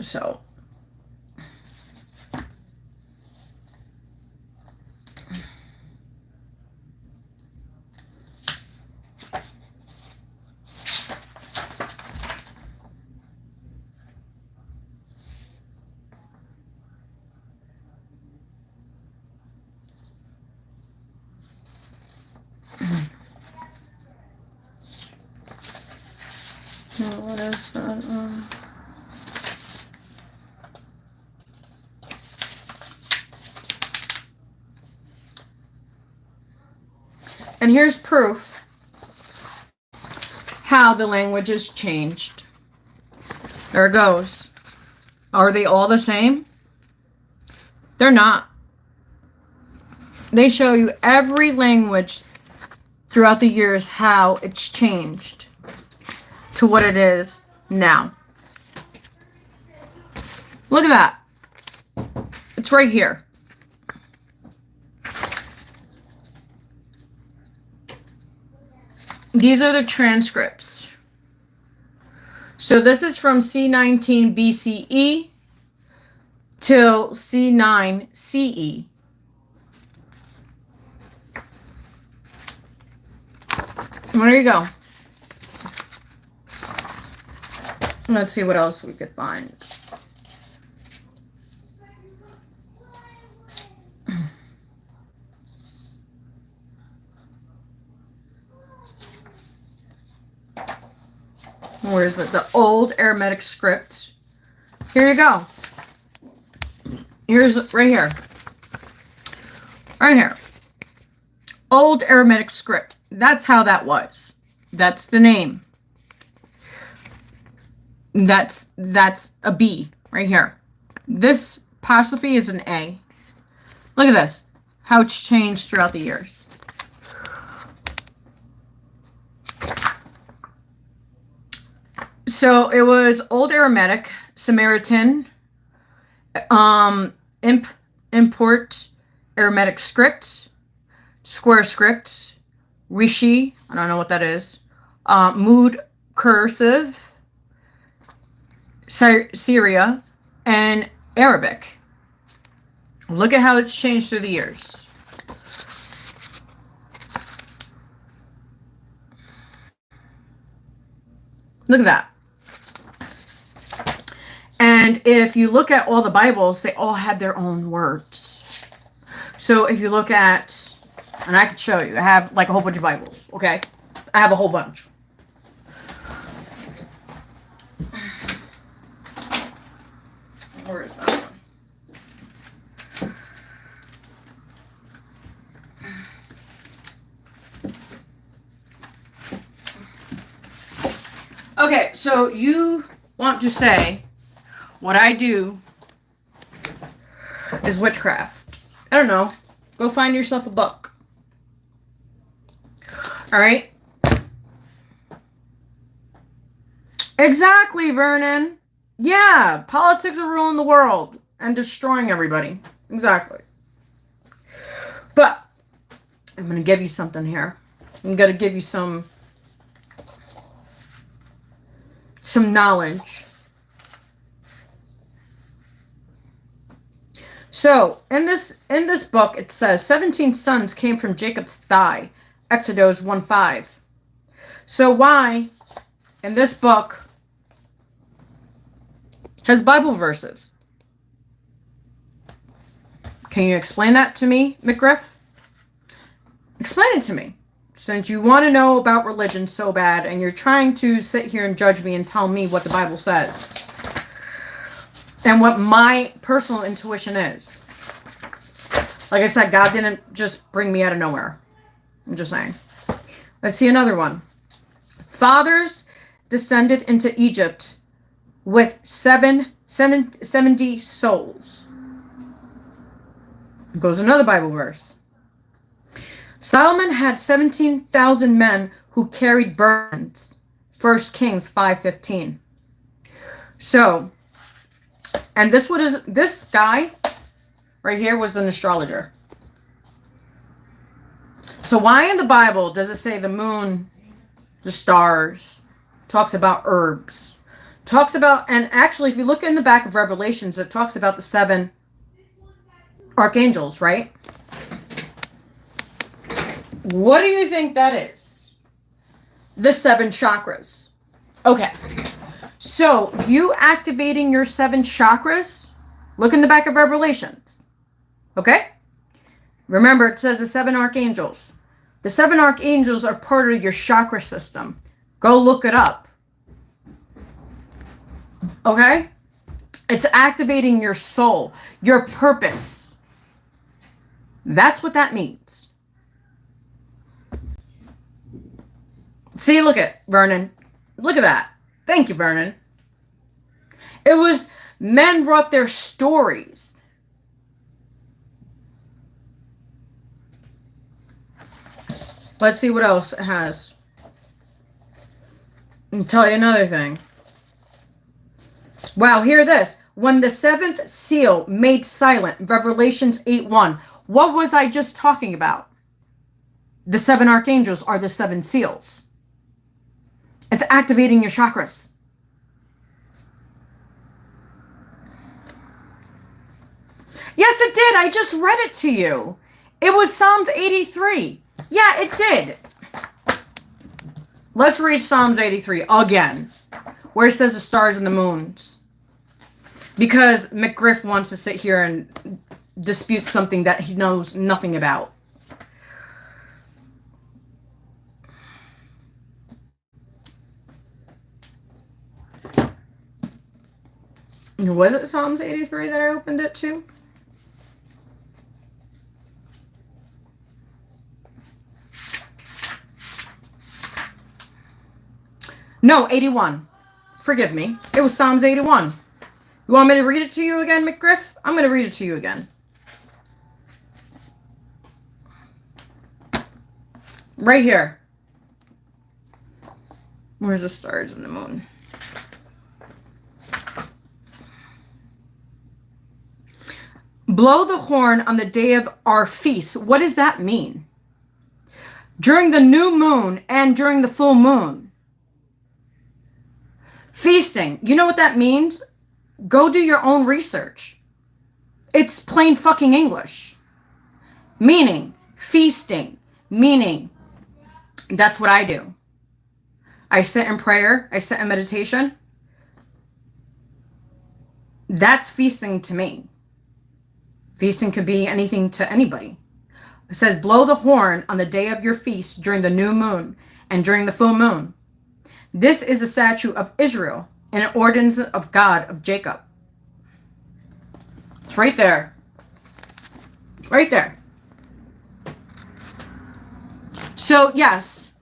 A: So, What is that? And here's proof how the language has changed. There it goes. Are they all the same? They're not. They show you every language throughout the years how it's changed to what it is now. Look at that. It's right here. These are the transcripts. So this is from C19 BCE till C9 CE. There you go. Let's see what else we could find. Where is it? The old Aramaic script. Here you go. Here's right here. Right here. Old Aramaic script. That's how that was. That's the name. That's a B right here. This apostrophe is an A. Look at this. How it's changed throughout the years. So it was Old Aramaic, Samaritan, import Aramaic script, square script, Rishi, I don't know what that is, mood cursive, Syria, and Arabic. Look at how it's changed through the years. Look at that. And if you look at all the Bibles, they all have their own words. So if you look at, and I could show you, I have like a whole bunch of Bibles, okay? I have a whole bunch. Where is that one? Okay, so you want to say what I do is witchcraft. I don't know. Go find yourself a book. All right? Exactly, Vernon. Yeah, politics are ruling the world and destroying everybody. Exactly. But I'm going to give you something here. I'm going to give you some knowledge. So, in this book, it says 17 sons came from Jacob's thigh, Exodus 1:5. So why, in this book, has Bible verses? Can you explain that to me, McGriff? Explain it to me. Since you want to know about religion so bad, and you're trying to sit here and judge me and tell me what the Bible says. And what my personal intuition is. Like I said, God didn't just bring me out of nowhere. I'm just saying. Let's see another one. Fathers descended into Egypt with 70 souls. Goes another Bible verse. Solomon had 17,000 men who carried burdens. 1 Kings 5:15. So, and this guy right here was an astrologer. So why in the Bible does it say the moon, the stars, talks about herbs, talks about, and actually if you look in the back of Revelations, it talks about the 7 archangels, right? What do you think that is? The 7 chakras. Okay. So, you activating your 7 chakras, look in the back of Revelations. Okay? Remember, it says the 7 archangels. The 7 archangels are part of your chakra system. Go look it up. Okay? It's activating your soul, your purpose. That's what that means. See, look at Vernon. Look at that. Thank you, Vernon. It was men brought their stories. Let's see what else it has. I'll tell you another thing. Wow, hear this. When the seventh seal made silent, Revelations 8:1. What was I just talking about? The seven archangels are the seven seals. It's activating your chakras. Yes, it did. I just read it to you. It was Psalms 83. Yeah, it did. Let's read Psalms 83 again, where it says the stars and the moons. Because McGriff wants to sit here and dispute something that he knows nothing about. Was it Psalms 83 that I opened it to? No, 81. Forgive me. It was Psalms 81. You want me to read it to you again, McGriff? I'm going to read it to you again. Right here. Where's the stars and the moon? Blow the horn on the day of our feast. What does that mean? During the new moon and during the full moon. Feasting. You know what that means? Go do your own research. It's plain fucking English. Meaning, feasting. Meaning, that's what I do. I sit in prayer. I sit in meditation. That's feasting to me. Feasting could be anything to anybody. It says, blow the horn on the day of your feast during the new moon and during the full moon. This is a statute of Israel and an ordinance of God of Jacob. It's right there. Right there. So, yes.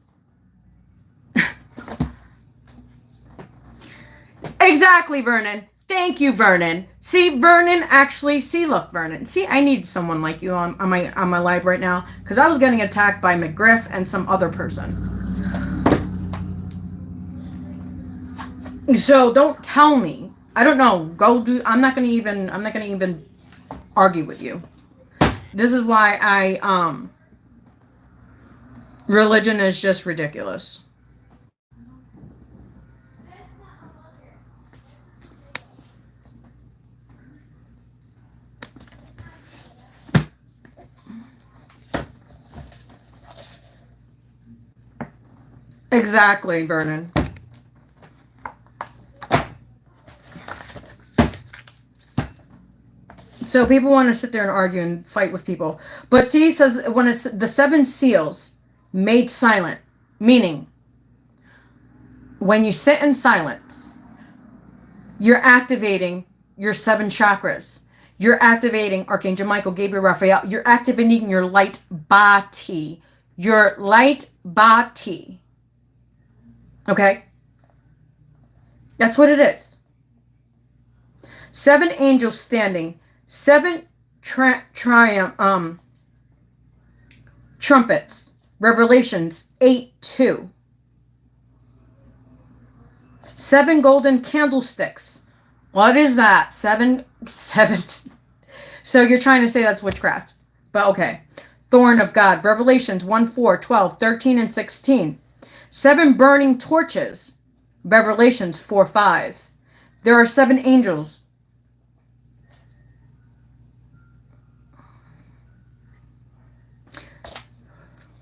A: Exactly, Vernon. Thank you, Vernon. See, Vernon, actually, see, look, Vernon. See, I need someone like you on my live right now, because I was getting attacked by McGriff and some other person. So don't tell me. I don't know. Go do. I'm not gonna even argue with you. This is why religion is just ridiculous. Exactly, Vernon. So people want to sit there and argue and fight with people. But see, he says when it's the seven seals made silent, meaning when you sit in silence, you're activating your seven chakras. You're activating Archangel Michael, Gabriel, Raphael. You're activating your light body. Your light body. Okay? That's what it is. Seven angels standing. Seven trumpets. Revelations 8:2. Seven golden candlesticks. What is that? Seven. So you're trying to say that's witchcraft. But okay. Thorn of God. Revelations 1:4, 12, 13, and 16. Seven burning torches. Revelations 4:5. There are seven angels.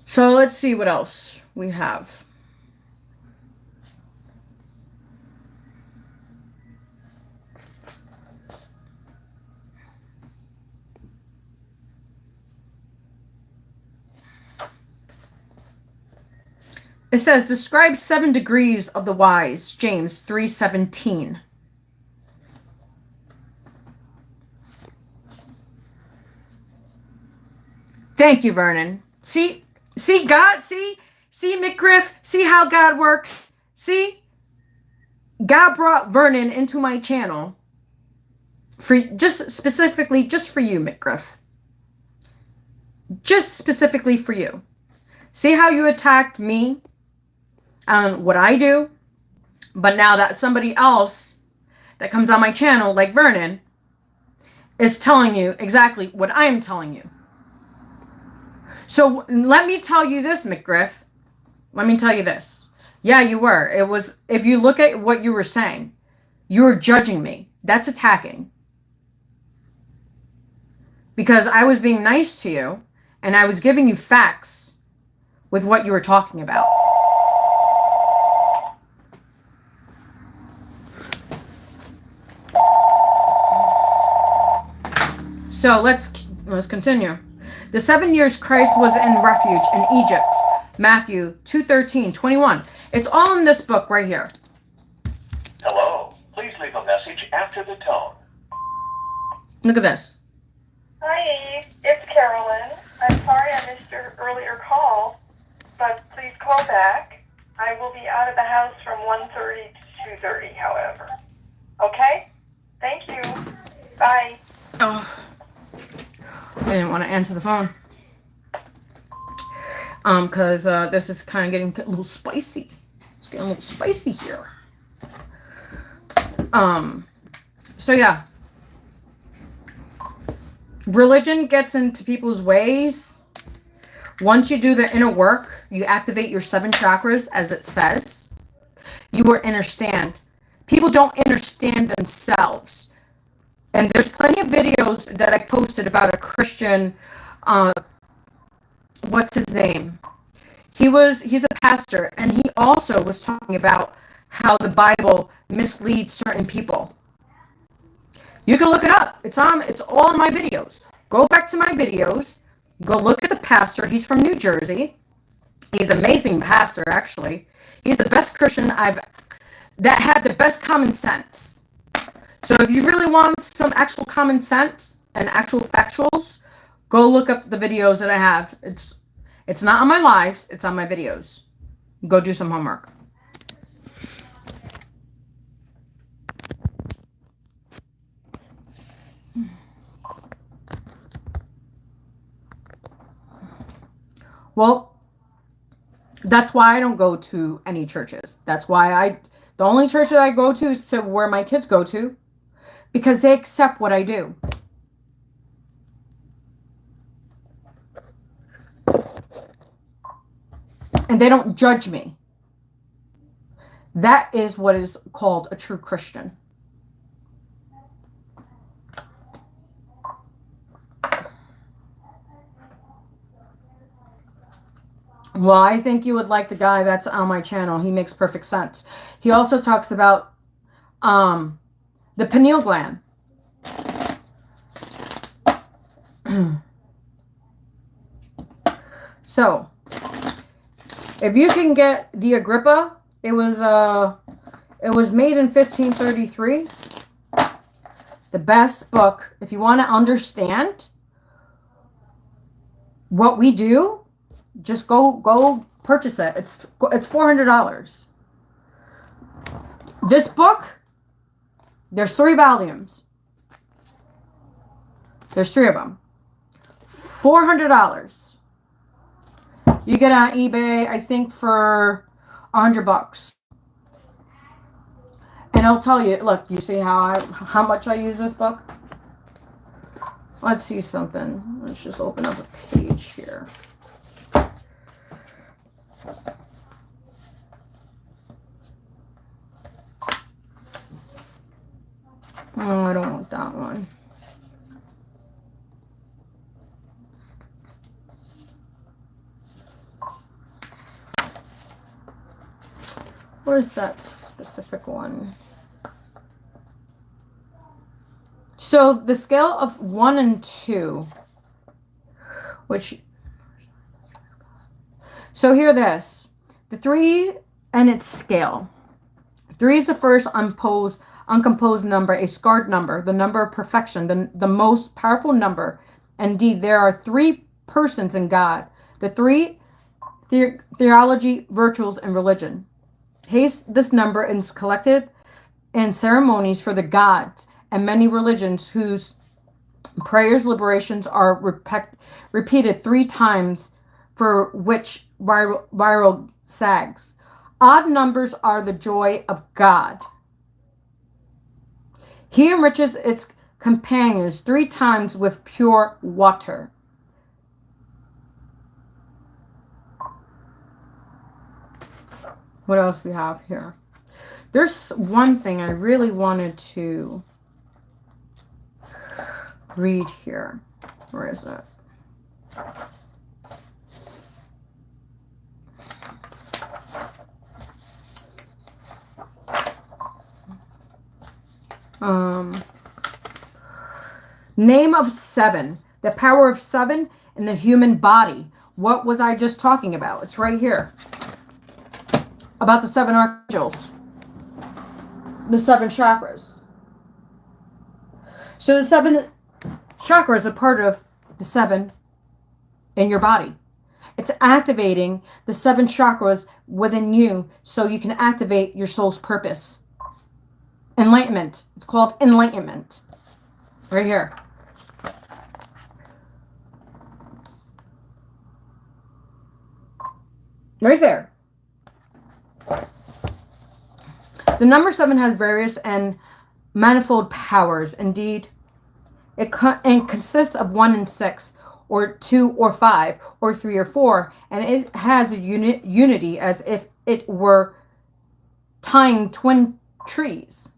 A: So let's see what else we have. It says, describe 7 degrees of the wise, James 3:17. Thank you, Vernon. See, God, see, McGriff, see how God works. See, God brought Vernon into my channel for specifically for you, McGriff. Just specifically for you. See how you attacked me on what I do, but now that somebody else that comes on my channel, like Vernon, is telling you exactly what I am telling you. So let me tell you this, McGriff. Let me tell you this. Yeah, you were. It was, if you look at what you were saying, you were judging me. That's attacking. Because I was being nice to you, and I was giving you facts with what you were talking about. So let's continue. The 7 years Christ was in refuge in Egypt. Matthew 2:13-21. It's all in this book right here.
B: Hello. Please leave a message after the tone.
A: Look at this.
C: Hi, it's Carolyn. I'm sorry I missed your earlier call, but please call back. I will be out of the house from 1:30 to 2:30, however. Okay? Thank you. Bye.
A: Oh, I didn't want to answer the phone. Because this is kind of getting a little spicy. It's getting a little spicy here. So yeah. Religion gets into people's ways. Once you do the inner work, you activate your 7 chakras, as it says. You will understand. People don't understand themselves. And there's plenty of videos that I posted about a Christian, what's his name? He's a pastor, and he also was talking about how the Bible misleads certain people. You can look it up. It's all in my videos. Go back to my videos. Go look at the pastor. He's from New Jersey. He's an amazing pastor, actually. He's the best Christian that had the best common sense. So if you really want some actual common sense and actual factuals, go look up the videos that I have. It's not on my lives, it's on my videos. Go do some homework. Well, that's why I don't go to any churches. That's why the only church that I go to is to where my kids go to, because they accept what I do. And they don't judge me. That is what is called a true Christian. Well, I think you would like the guy that's on my channel. He makes perfect sense. He also talks about the pineal gland. So, if you can get the Agrippa, it was made in 1533. The best book. If you want to understand what we do, just go purchase it. It's $400. This book, there's 3 volumes. There's 3 of them. $400. You get on eBay, I think, for $100. And I'll tell you, look, you see how much I use this book? Let's see something. Let's just open up a page here. Oh, I don't want that one. Where's that specific one? So the scale of 1 and 2, so hear this. The 3 and its scale. 3 is the first uncomposed number, a scarred number, the number of perfection, the most powerful number. Indeed, there are 3 persons in God, the three theology, virtues, and religion. This number is collected in ceremonies for the gods and many religions whose prayers, liberations are repeated 3 times, for which viral sags. Odd numbers are the joy of God. He enriches its companions 3 times with pure water. What else we have here? There's one thing I really wanted to read here. Where is it? Name of 7. The power of 7 in the human body. What was I just talking about? It's right here. About the 7 archangels. The 7 chakras. So the 7 chakras are part of the 7 in your body. It's activating the 7 chakras within you so you can activate your soul's purpose. Enlightenment. It's called enlightenment. Right here. Right there. The number 7 has various and manifold powers. Indeed, it consists of 1 and 6, or 2 or 5, or 3 or 4, and it has a unity as if it were tying twin trees,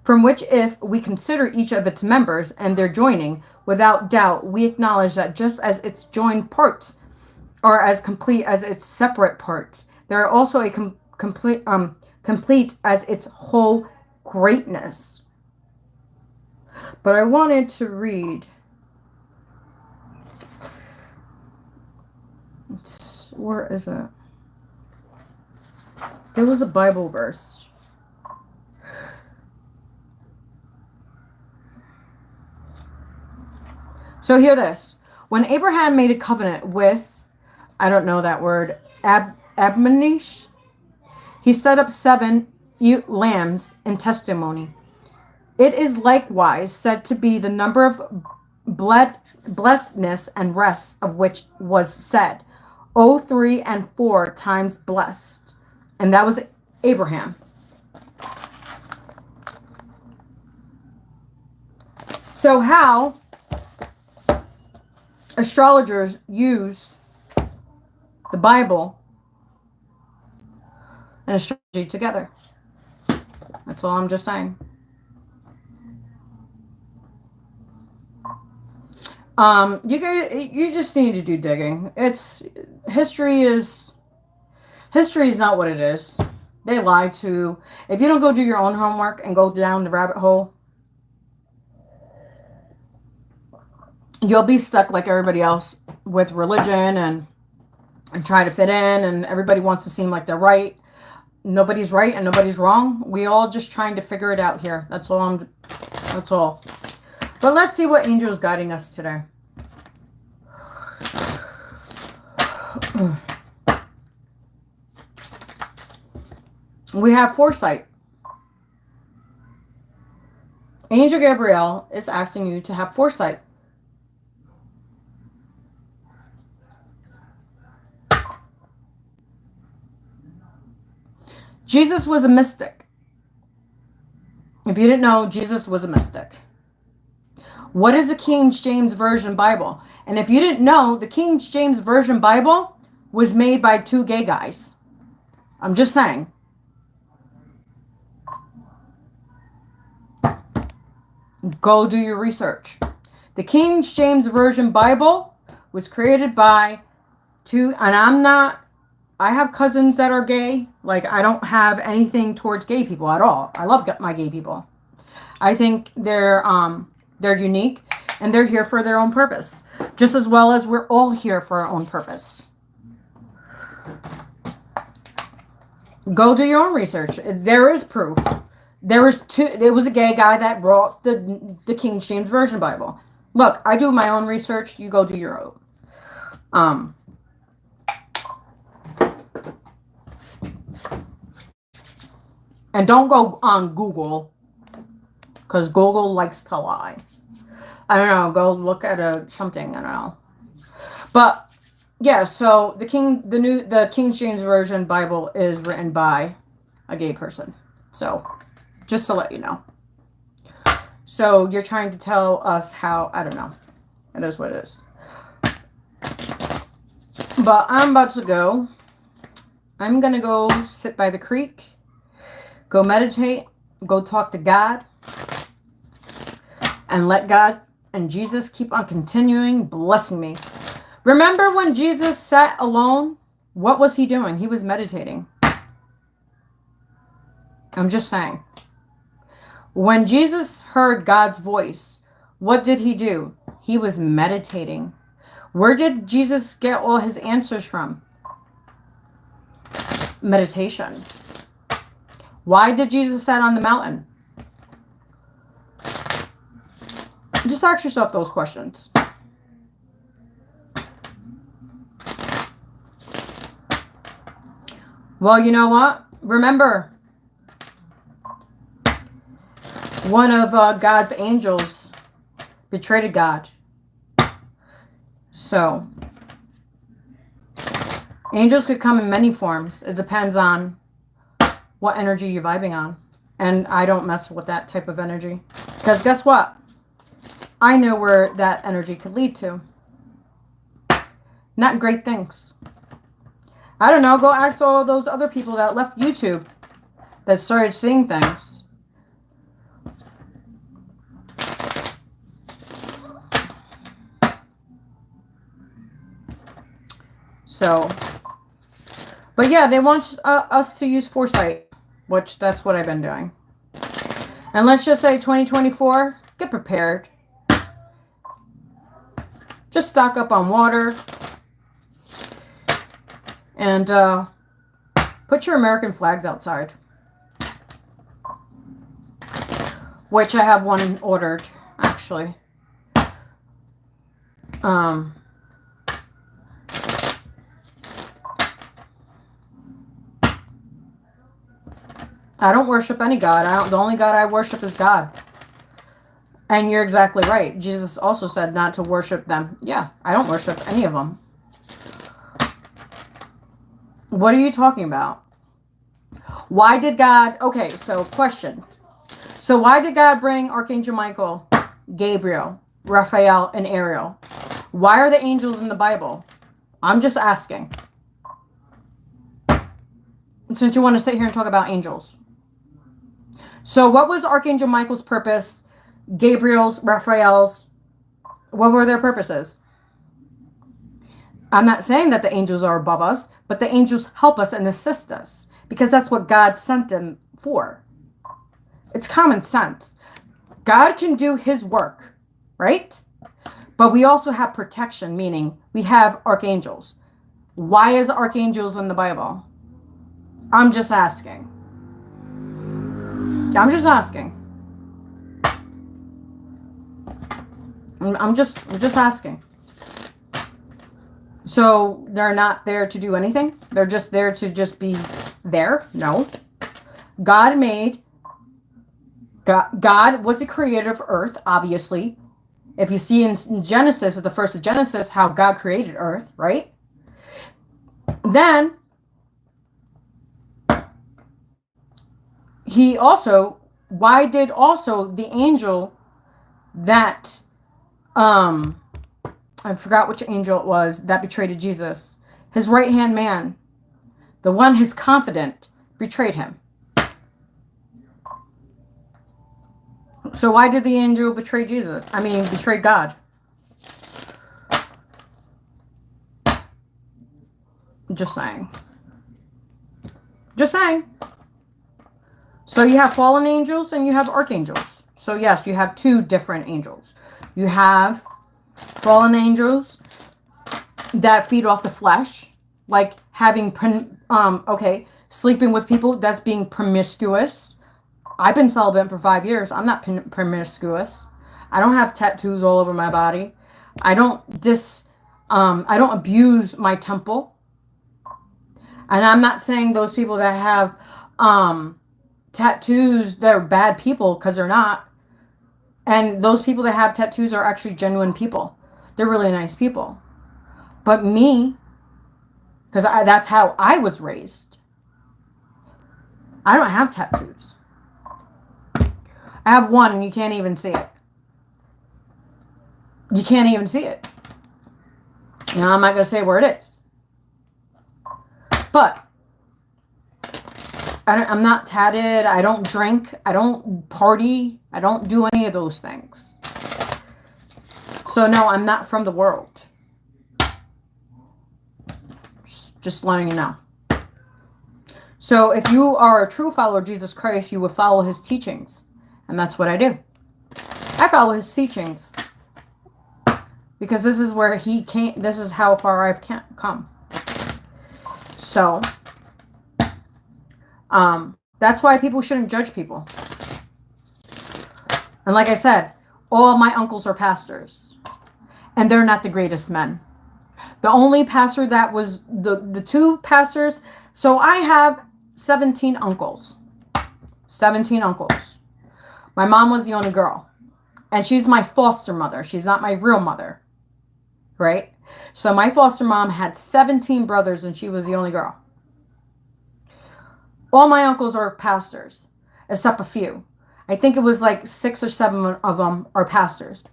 A: from which if we consider each of its members and their joining, without doubt we acknowledge that just as its joined parts are as complete as its separate parts, they are also a complete as its whole greatness. But I wanted to read, where is it? There was a Bible verse. So hear this. When Abraham made a covenant with, I don't know that word, Abmanish, he set up 7 lambs in testimony. It is likewise said to be the number of blessedness and rest, of which was said, 3 and 4 times blessed. And that was Abraham. So how astrologers use the Bible and astrology together. That's all I'm just saying. You just need to do digging. History is not what it is. They lie to. If you don't go do your own homework and go down the rabbit hole, you'll be stuck like everybody else with religion and try to fit in, and everybody wants to seem like they're right. Nobody's right and nobody's wrong. We all just trying to figure it out here. That's all. But let's see what angel is guiding us today. We have foresight. Angel Gabriel is asking you to have foresight. Jesus was a mystic. If you didn't know, Jesus was a mystic. What is the King James Version Bible? And if you didn't know, the King James Version Bible was made by 2 gay guys. I'm just saying. Go do your research. The King James Version Bible was created by 2, and I have cousins that are gay. Like, I don't have anything towards gay people at all. I love my gay people. I think they're unique and they're here for their own purpose, just as well as we're all here for our own purpose. Go do your own research. There is proof. There was a gay guy that wrote the King James Version Bible. Look, I do my own research. You go do your own. And don't go on Google, because Google likes to lie. I don't know. Go look at something. I don't know. But yeah, so the King James Version Bible is written by a gay person. So just to let you know. So you're trying to tell us how, I don't know. It is what it is. But I'm about to go. I'm going to go sit by the creek. Go meditate. Go talk to God. And let God and Jesus keep on continuing blessing me. Remember when Jesus sat alone? What was he doing? He was meditating. I'm just saying. When Jesus heard God's voice, what did he do? He was meditating. Where did Jesus get all his answers from? Meditation. Why did Jesus sit on the mountain? Just ask yourself those questions. Well, you know what? Remember, one of God's angels betrayed God. So, angels could come in many forms. It depends on what energy you're vibing on. And I don't mess with that type of energy. Because guess what? I know where that energy could lead to. Not great things. I don't know. Go ask all those other people that left YouTube that started seeing things. So, but yeah, they want us to use foresight, which that's what I've been doing. And let's just say 2024, get prepared. Just stock up on water. And put your American flags outside. Which I have one ordered, actually. I don't worship any God. The only God I worship is God. And you're exactly right. Jesus also said not to worship them. Yeah, I don't worship any of them. What are you talking about? Why did God... Okay, so question. So why did God bring Archangel Michael, Gabriel, Raphael, and Ariel? Why are the angels in the Bible? I'm just asking. Since you want to sit here and talk about angels. So what was Archangel Michael's purpose? Gabriel's, Raphael's, what were their purposes? I'm not saying that the angels are above us, but the angels help us and assist us because that's what God sent them for. It's common sense. God can do his work, right? But we also have protection, meaning we have archangels. Why is archangels in the Bible? I'm just asking. I'm just asking. I'm just asking. So they're not there to do anything? They're just there to just be there? No. God was the creator of earth, obviously. If you see in Genesis, at the first of Genesis, how God created earth, right? Then he also, why did also the angel that I forgot which angel it was that betrayed Jesus, his right hand man, the one his confidant, betrayed him. So why did the angel betray Jesus? I mean, betray God. Just saying. Just saying. So you have fallen angels and you have archangels. So yes, you have two different angels. You have fallen angels that feed off the flesh, like having, sleeping with people, that's being promiscuous. I've been celibate for 5 years. I'm not promiscuous. I don't have tattoos all over my body. I don't I don't abuse my temple. And I'm not saying those people that have tattoos, they're bad people, because they're not. And those people that have tattoos are actually genuine people. They're really nice people. But me, because that's how I was raised, I don't have tattoos. I have one and you can't even see it. You can't even see it. Now, I'm not going to say where it is. But I'm not tatted. I don't drink. I don't party. I don't do any of those things. So, no, I'm not from the world. Just letting you know. So, if you are a true follower of Jesus Christ, you will follow his teachings. And that's what I do. I follow his teachings. Because this is where he came. This is how far I've come. So, that's why people shouldn't judge people. And like I said, all of my uncles are pastors. And they're not the greatest men. The only pastor that was, the two pastors, so I have 17 uncles. 17 uncles. My mom was the only girl. And she's my foster mother. She's not my real mother. Right? So my foster mom had 17 brothers and she was the only girl. All my uncles are pastors, except a few. I think it was like 6 or 7 of them are pastors.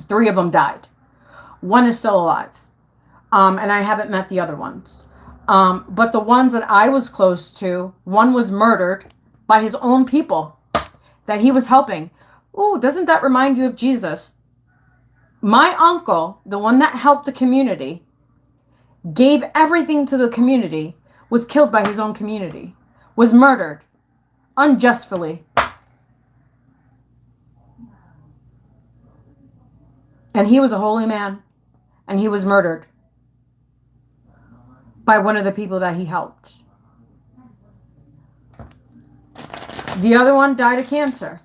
A: 3 of them died. 1 is still alive. And I haven't met the other ones. But the ones that I was close to, one was murdered by his own people that he was helping. Ooh, doesn't that remind you of Jesus? My uncle, the one that helped the community, gave everything to the community, was killed by his own community, was murdered unjustly. And he was a holy man, and he was murdered by one of the people that he helped. The other one died of cancer.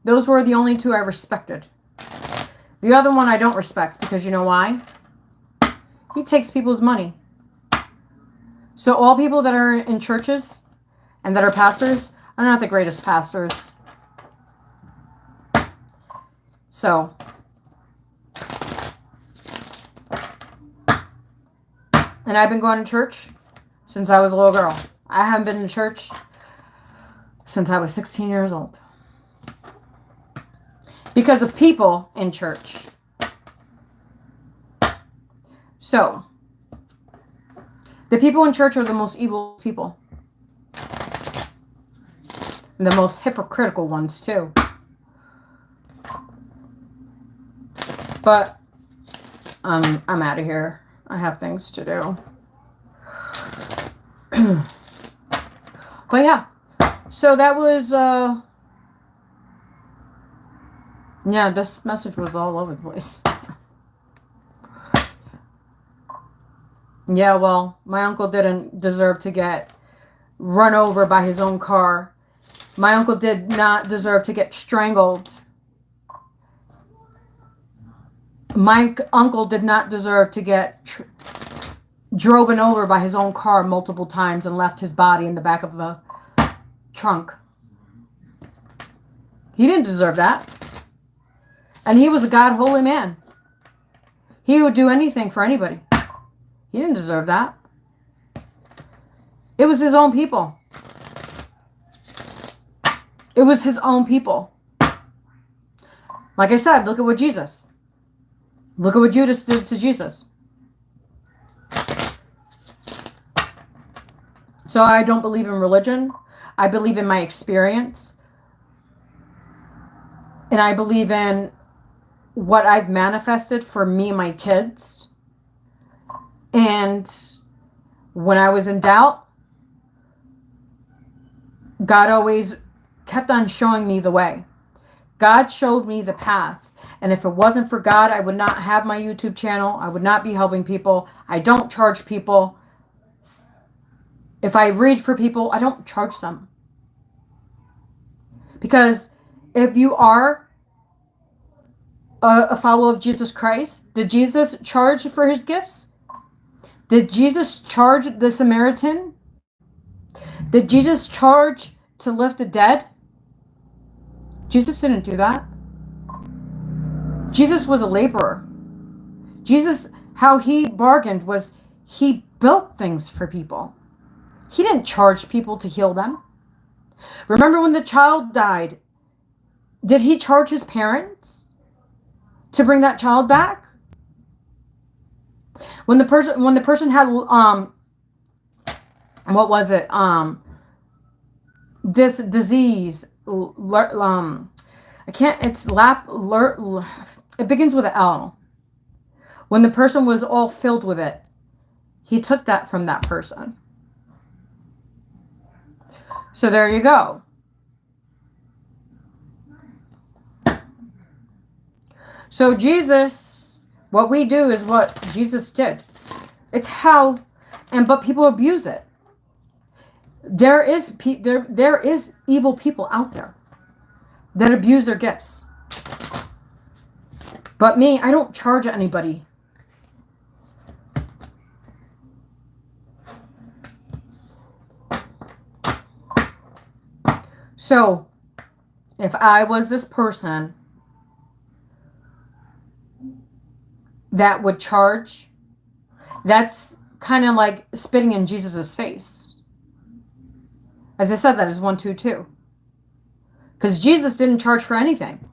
A: Those were the only 2 I respected. The other one I don't respect because you know why? He takes people's money. So all people that are in churches and that are pastors are not the greatest pastors. So, and I've been going to church since I was a little girl. I haven't been to church since I was 16 years old. Because of people in church. So, the people in church are the most evil people. And the most hypocritical ones too. But I'm out of here. I have things to do. But yeah. So that was yeah, this message was all over the place. Yeah, well, my uncle didn't deserve to get run over by his own car. My uncle did not deserve to get strangled. My uncle did not deserve to get driven over by his own car multiple times and left his body in the back of the trunk. He didn't deserve that. And he was a God-holy man. He would do anything for anybody. He didn't deserve that. It was his own people. It was his own people. Like I said, look at what Jesus. Look at what Judas did to Jesus. So I don't believe in religion. I believe in my experience. And I believe in what I've manifested for me and my kids. And when I was in doubt, God always kept on showing me the way. God showed me the path. And if it wasn't for God, I would not have my YouTube channel. I would not be helping people. I don't charge people. If I read for people, I don't charge them. Because if you are a follower of Jesus Christ? Did Jesus charge for his gifts? Did Jesus charge the Samaritan? Did Jesus charge to lift the dead? Jesus didn't do that. Jesus was a laborer. Jesus, how he bargained was he built things for people. He didn't charge people to heal them. Remember when the child died, did he charge his parents to bring that child back? When the person had what was it? This disease, I can't, it begins with an L. When the person was all filled with it, he took that from that person. So there you go. So Jesus, what we do is what Jesus did. It's how, but people abuse it. There is evil people out there that abuse their gifts. But me, I don't charge anybody. So, if I was this person that would charge, that's kind of like spitting in Jesus's face. As I said, that is 122. Because Jesus didn't charge for anything.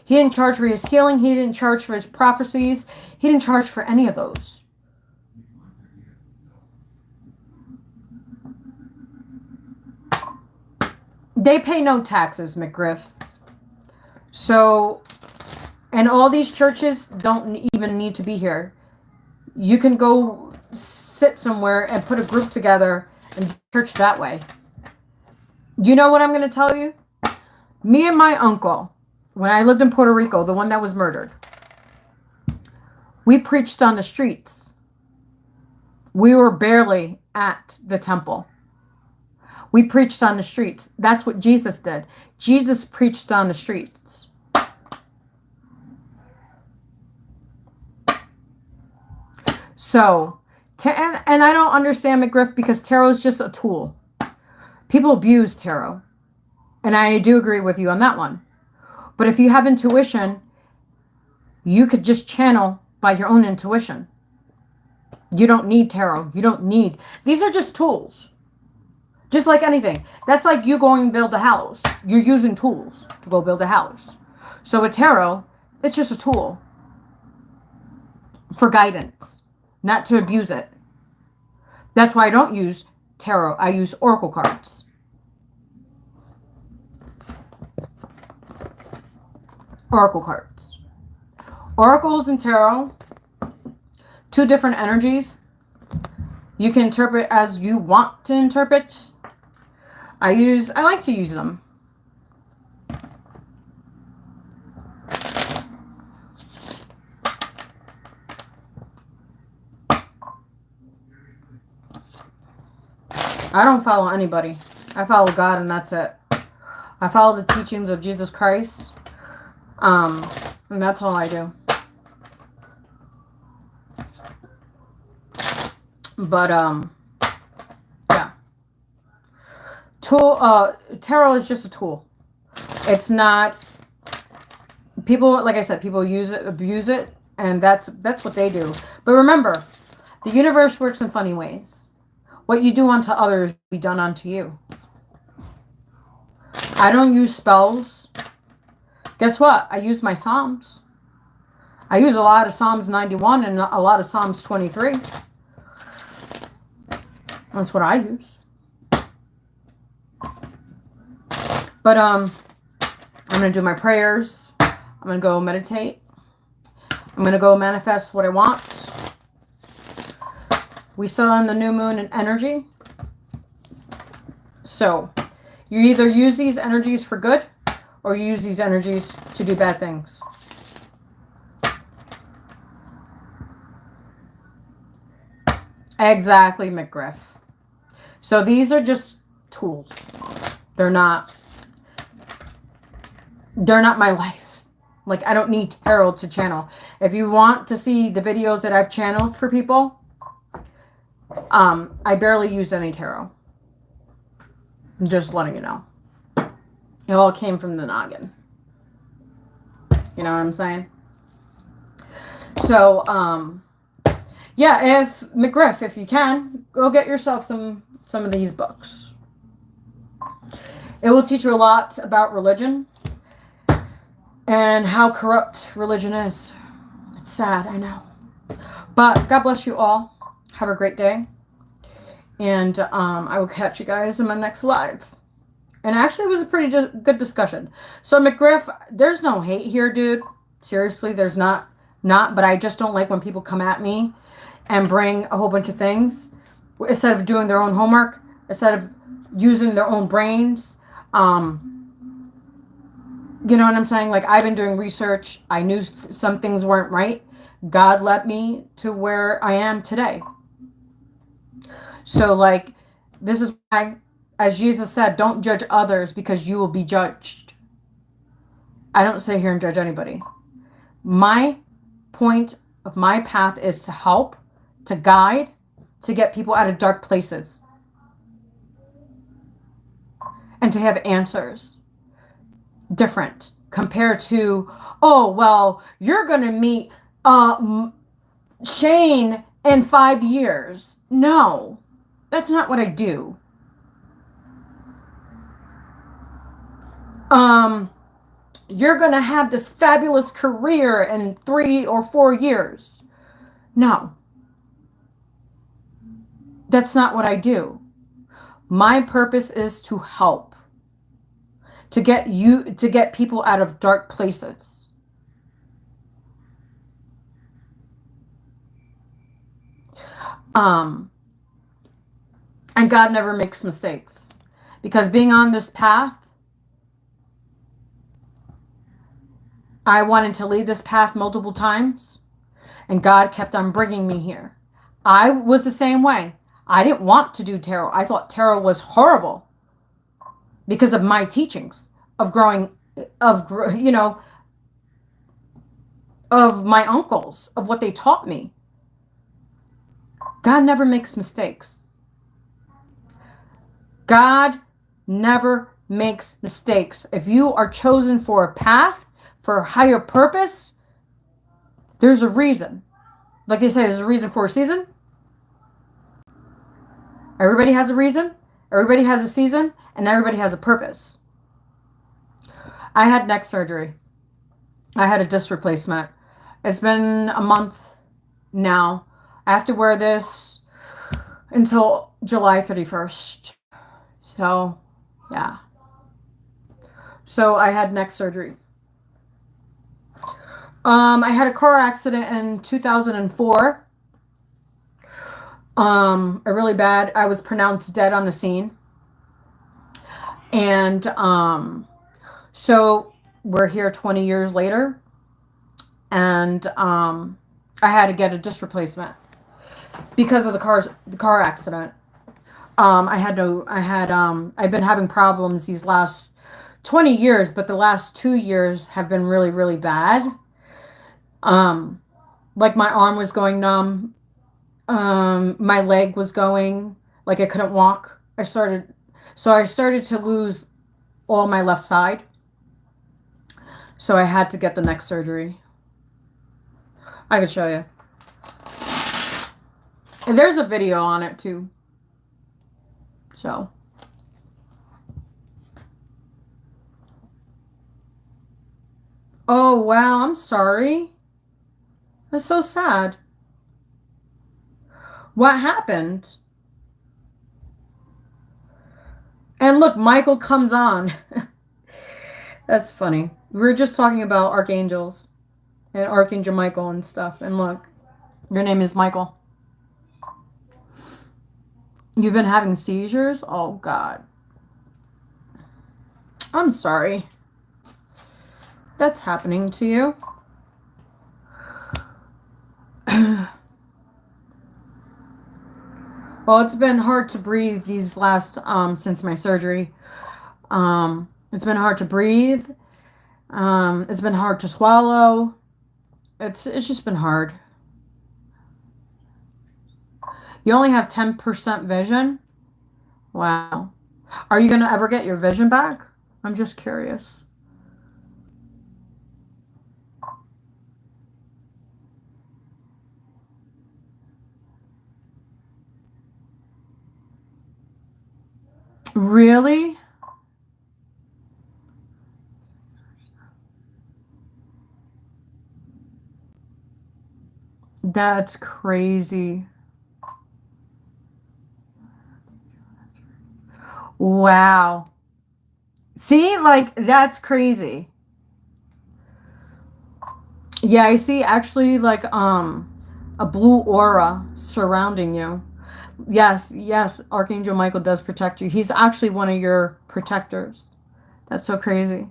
A: He didn't charge for his healing. He didn't charge for his prophecies. He didn't charge for any of those. They pay no taxes, McGriff. So, and all these churches don't even need to be here. You can go sit somewhere and put a group together and church that way. You know what I'm going to tell you? Me and my uncle, when I lived in Puerto Rico, the one that was murdered, we preached on the streets. We were barely at the temple. We preached on the streets. That's what Jesus did. Jesus preached on the streets. So, and I don't understand McGriff because tarot is just a tool. People abuse tarot. And I do agree with you on that one. But if you have intuition, you could just channel by your own intuition. You don't need tarot. You don't need... These are just tools. Just like anything. That's like you going to build a house. You're using tools to go build a house. So with tarot, it's just a tool for guidance, not to abuse it. That's why I don't use tarot. I use oracle cards. Oracle cards. Oracles and tarot, two different energies. You can interpret as you want to interpret. I like to use them. I don't follow anybody. I follow God and that's it. I follow the teachings of Jesus Christ. And that's all I do. But, yeah. Tarot is just a tool. It's not, people, like I said, people use it, abuse it, and that's what they do. But remember, the universe works in funny ways. What you do unto others will be done unto you. I don't use spells. Guess what? I use my Psalms. I use a lot of Psalms 91 and a lot of Psalms 23. That's what I use. But I'm going to do my prayers. I'm going to go meditate. I'm going to go manifest what I want. We still on the new moon and energy. So, you either use these energies for good or you use these energies to do bad things. Exactly, McGriff. So these are just tools. They're not my life. Like, I don't need tarot to channel. If you want to see the videos that I've channeled for people, I barely use any tarot. I'm just letting you know. It all came from the noggin. You know what I'm saying? So, yeah, if McGriff, if you can, go get yourself some of these books. It will teach you a lot about religion and how corrupt religion is. It's sad, I know. But God bless you all. Have a great day. And I will catch you guys in my next live. And actually, it was a pretty good discussion. So, McGriff, there's no hate here, dude. Seriously, there's not. But I just don't like when people come at me and bring a whole bunch of things instead of doing their own homework, instead of using their own brains. You know what I'm saying? Like, I've been doing research. I knew some things weren't right. God led me to where I am today. So, like, this is why, as Jesus said, don't judge others because you will be judged. I don't sit here and judge anybody. My point of my path is to help, to guide, to get people out of dark places. And to have answers. Different compared to, oh, well, you're going to meet Shane in 5 years. No, that's not what I do. You're going to have this fabulous career in 3 or 4 years. No, that's not what I do. My purpose is to help. To get people out of dark places. And God never makes mistakes. Because being on this path, I wanted to leave this path multiple times. And God kept on bringing me here. I was the same way. I didn't want to do tarot. I thought tarot was horrible. Because of my teachings of growing, of my uncles, of what they taught me. God never makes mistakes. God never makes mistakes. If you are chosen for a path, for a higher purpose, there's a reason. Like they say, there's a reason for a season. Everybody has a reason. Everybody has a season. And everybody has a purpose. I had neck surgery. I had a disc replacement. It's been a month now. I have to wear this until July 31st. So, yeah. So I had neck surgery. I had a car accident in 2004. Really bad. I was pronounced dead on the scene. And so we're here 20 years later, and I had to get a disc replacement because of the car accident. I've been having problems these last 20 years, but the last 2 years have been really, really bad. Like my arm was going numb. My leg was going, like I couldn't walk. I started to lose all my left side. So I had to get the neck surgery. I could show you. And there's a video on it too. So. Oh, wow. I'm sorry. That's so sad. What happened? And look, Michael comes on. That's funny. We were just talking about archangels and Archangel Michael and stuff. And look, your name is Michael. You've been having seizures? Oh, God. I'm sorry. That's happening to you. Well, it's been hard to breathe these last, since my surgery. It's been hard to breathe. It's been hard to swallow. It's just been hard. You only have 10% vision? Wow. Are you going to ever get your vision back? I'm just curious. Really? That's crazy. Wow. See, like, that's crazy. Yeah, I see actually like a blue aura surrounding you. Yes, yes, Archangel Michael does protect you. He's actually one of your protectors. That's so crazy.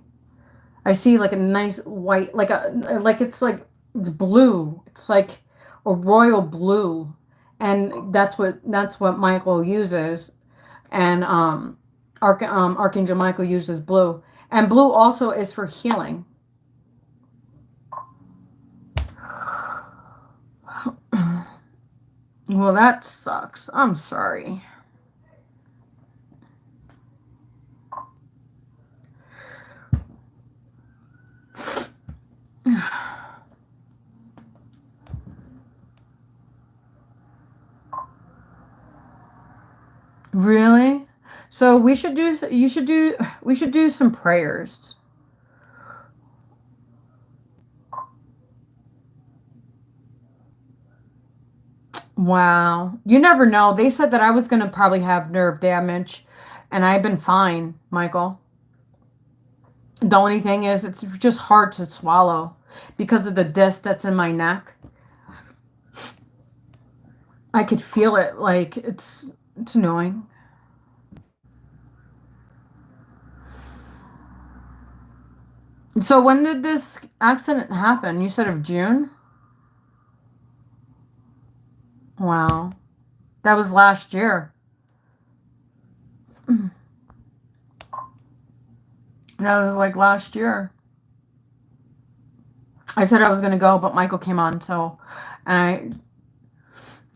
A: I see like a nice white, like it's blue. It's like a royal blue, and that's what Michael uses, and Archangel Michael uses blue, and blue also is for healing. Well, that sucks. I'm sorry. Really? So we should do some prayers. Wow. You never know. They said that I was going to probably have nerve damage, and I've been fine, Michael. The only thing is it's just hard to swallow because of the disc that's in my neck. I could feel it, like it's annoying. So when did this accident happen? You said of June? Wow. That was last year. That was like last year. I said I was going to go, but Michael came on, so and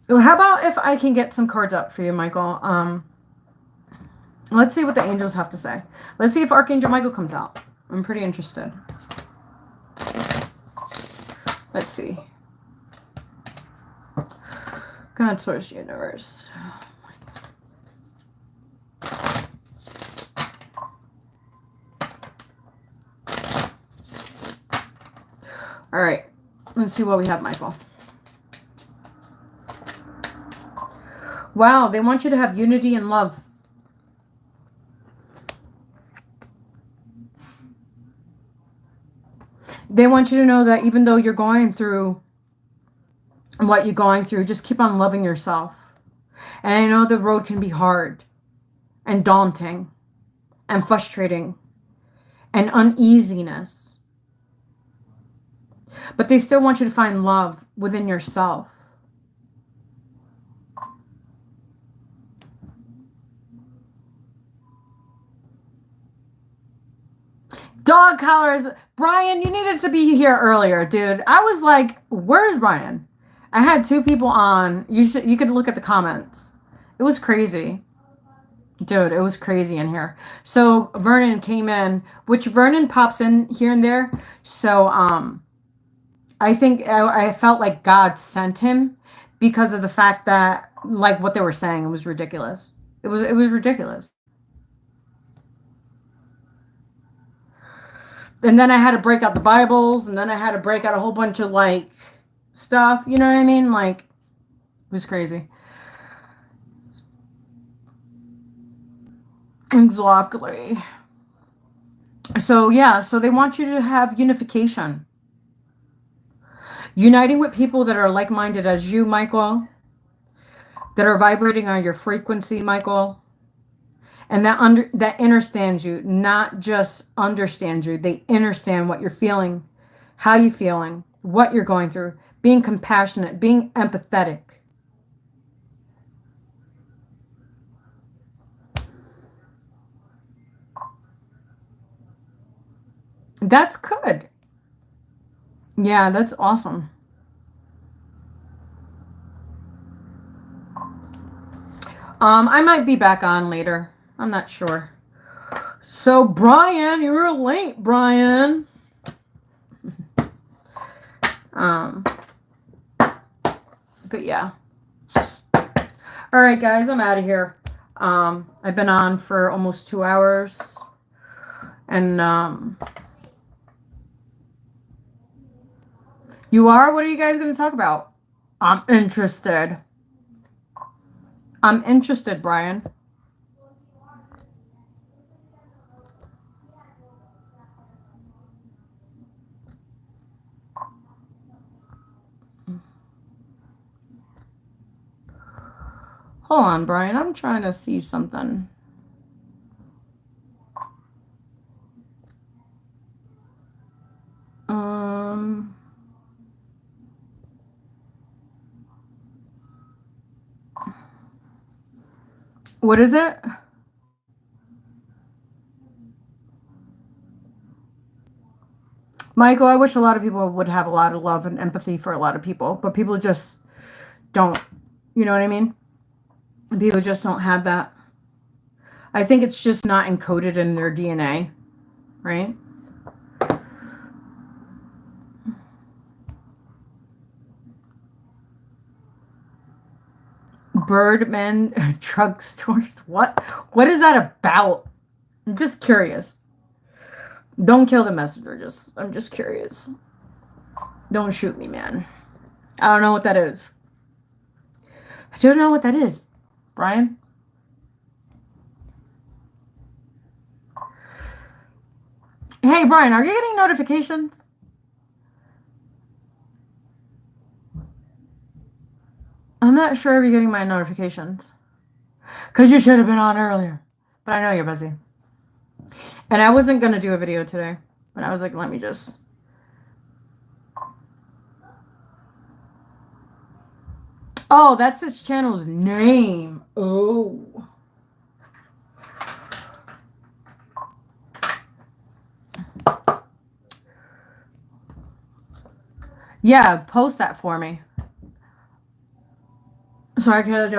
A: how about if I can get some cards up for you, Michael? Let's see what the angels have to say. Let's see if Archangel Michael comes out. I'm pretty interested. Let's see. God, Source, Universe. All right. Let's see what we have, Michael. Wow, they want you to have unity and love. They want you to know that even though you're going through what you're going through, just keep on loving yourself. And I know the road can be hard and daunting and frustrating and uneasiness. But they still want you to find love within yourself. Dog collars. Brian, you needed to be here earlier, dude. I was like, where's Brian? I had 2 people on. You could look at the comments. It was crazy. Dude, it was crazy in here. So Vernon came in, which Vernon pops in here and there. So I think I felt like God sent him because of the fact that like what they were saying, it was ridiculous. It was ridiculous. And then I had to break out the Bibles, and then I had to break out a whole bunch of like stuff. You know what I mean? Like, it was crazy. Exactly. So yeah, so they want you to have unification. Uniting with people that are like-minded as you, Michael. That are vibrating on your frequency, Michael. And that understands you, not just understands you. They understand what you're feeling, how you're feeling, what you're going through, being compassionate, being empathetic. That's good. Yeah, that's awesome. I might be back on later. I'm not sure. So, Brian, you're late, Brian. But yeah. All right, guys, I'm out of here. I've been on for almost 2 hours. And, you are? What are you guys going to talk about? I'm interested. I'm interested, Brian. Hold on, Brian. I'm trying to see something. What is it? Michael, I wish a lot of people would have a lot of love and empathy for a lot of people, but people just don't. You know what I mean? People just don't have that. I think it's just not encoded in their DNA, right? Birdman drugstores. What is that about? I'm just curious. Don't kill the messenger. I'm just curious. Don't shoot me, man. I don't know what that is. I don't know what that is, Brian. Hey, Brian, are you getting notifications? I'm not sure if you're getting my notifications. Because you should have been on earlier. But I know you're busy. And I wasn't going to do a video today. But I was like, let me just... Oh, that's his channel's name. Oh. Yeah, post that for me. So I could,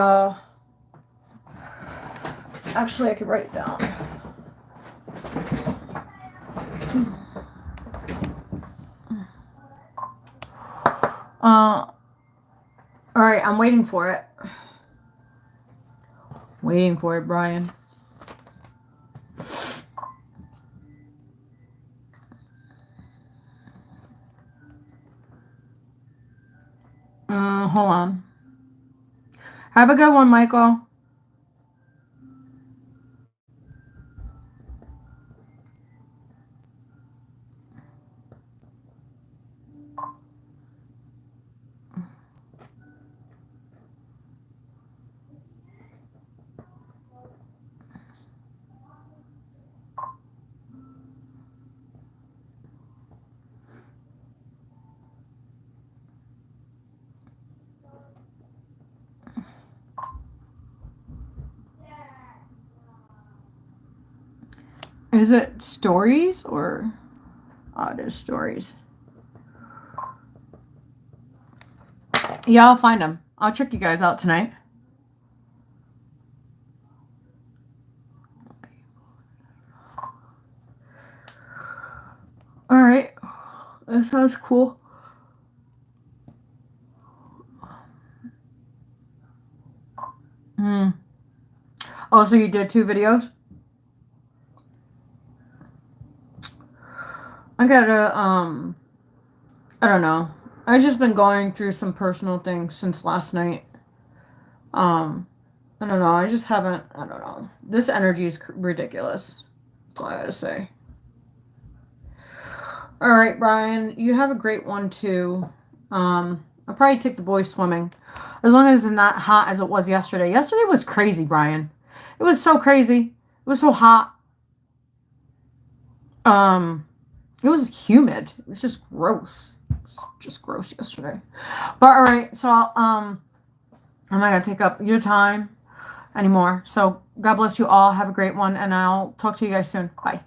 A: actually I could write it down. Alright, I'm waiting for it. Waiting for it, Brian. Hold on. Have a good one, Michael. Is it stories or... Oh, it is stories. Yeah, I'll find them. I'll check you guys out tonight. Alright. That sounds cool. Oh, so you did 2 videos? I gotta, I don't know. I've just been going through some personal things since last night. I don't know. I just haven't, I don't know. This energy is ridiculous. That's all I gotta say. Alright, Brian. You have a great one, too. I'll probably take the boys swimming. As long as it's not hot as it was yesterday. Yesterday was crazy, Brian. It was so crazy. It was so hot. It was humid. It was just gross. It was just gross yesterday. But alright, so I'm not gonna take up your time anymore. So God bless you all. Have a great one, and I'll talk to you guys soon. Bye.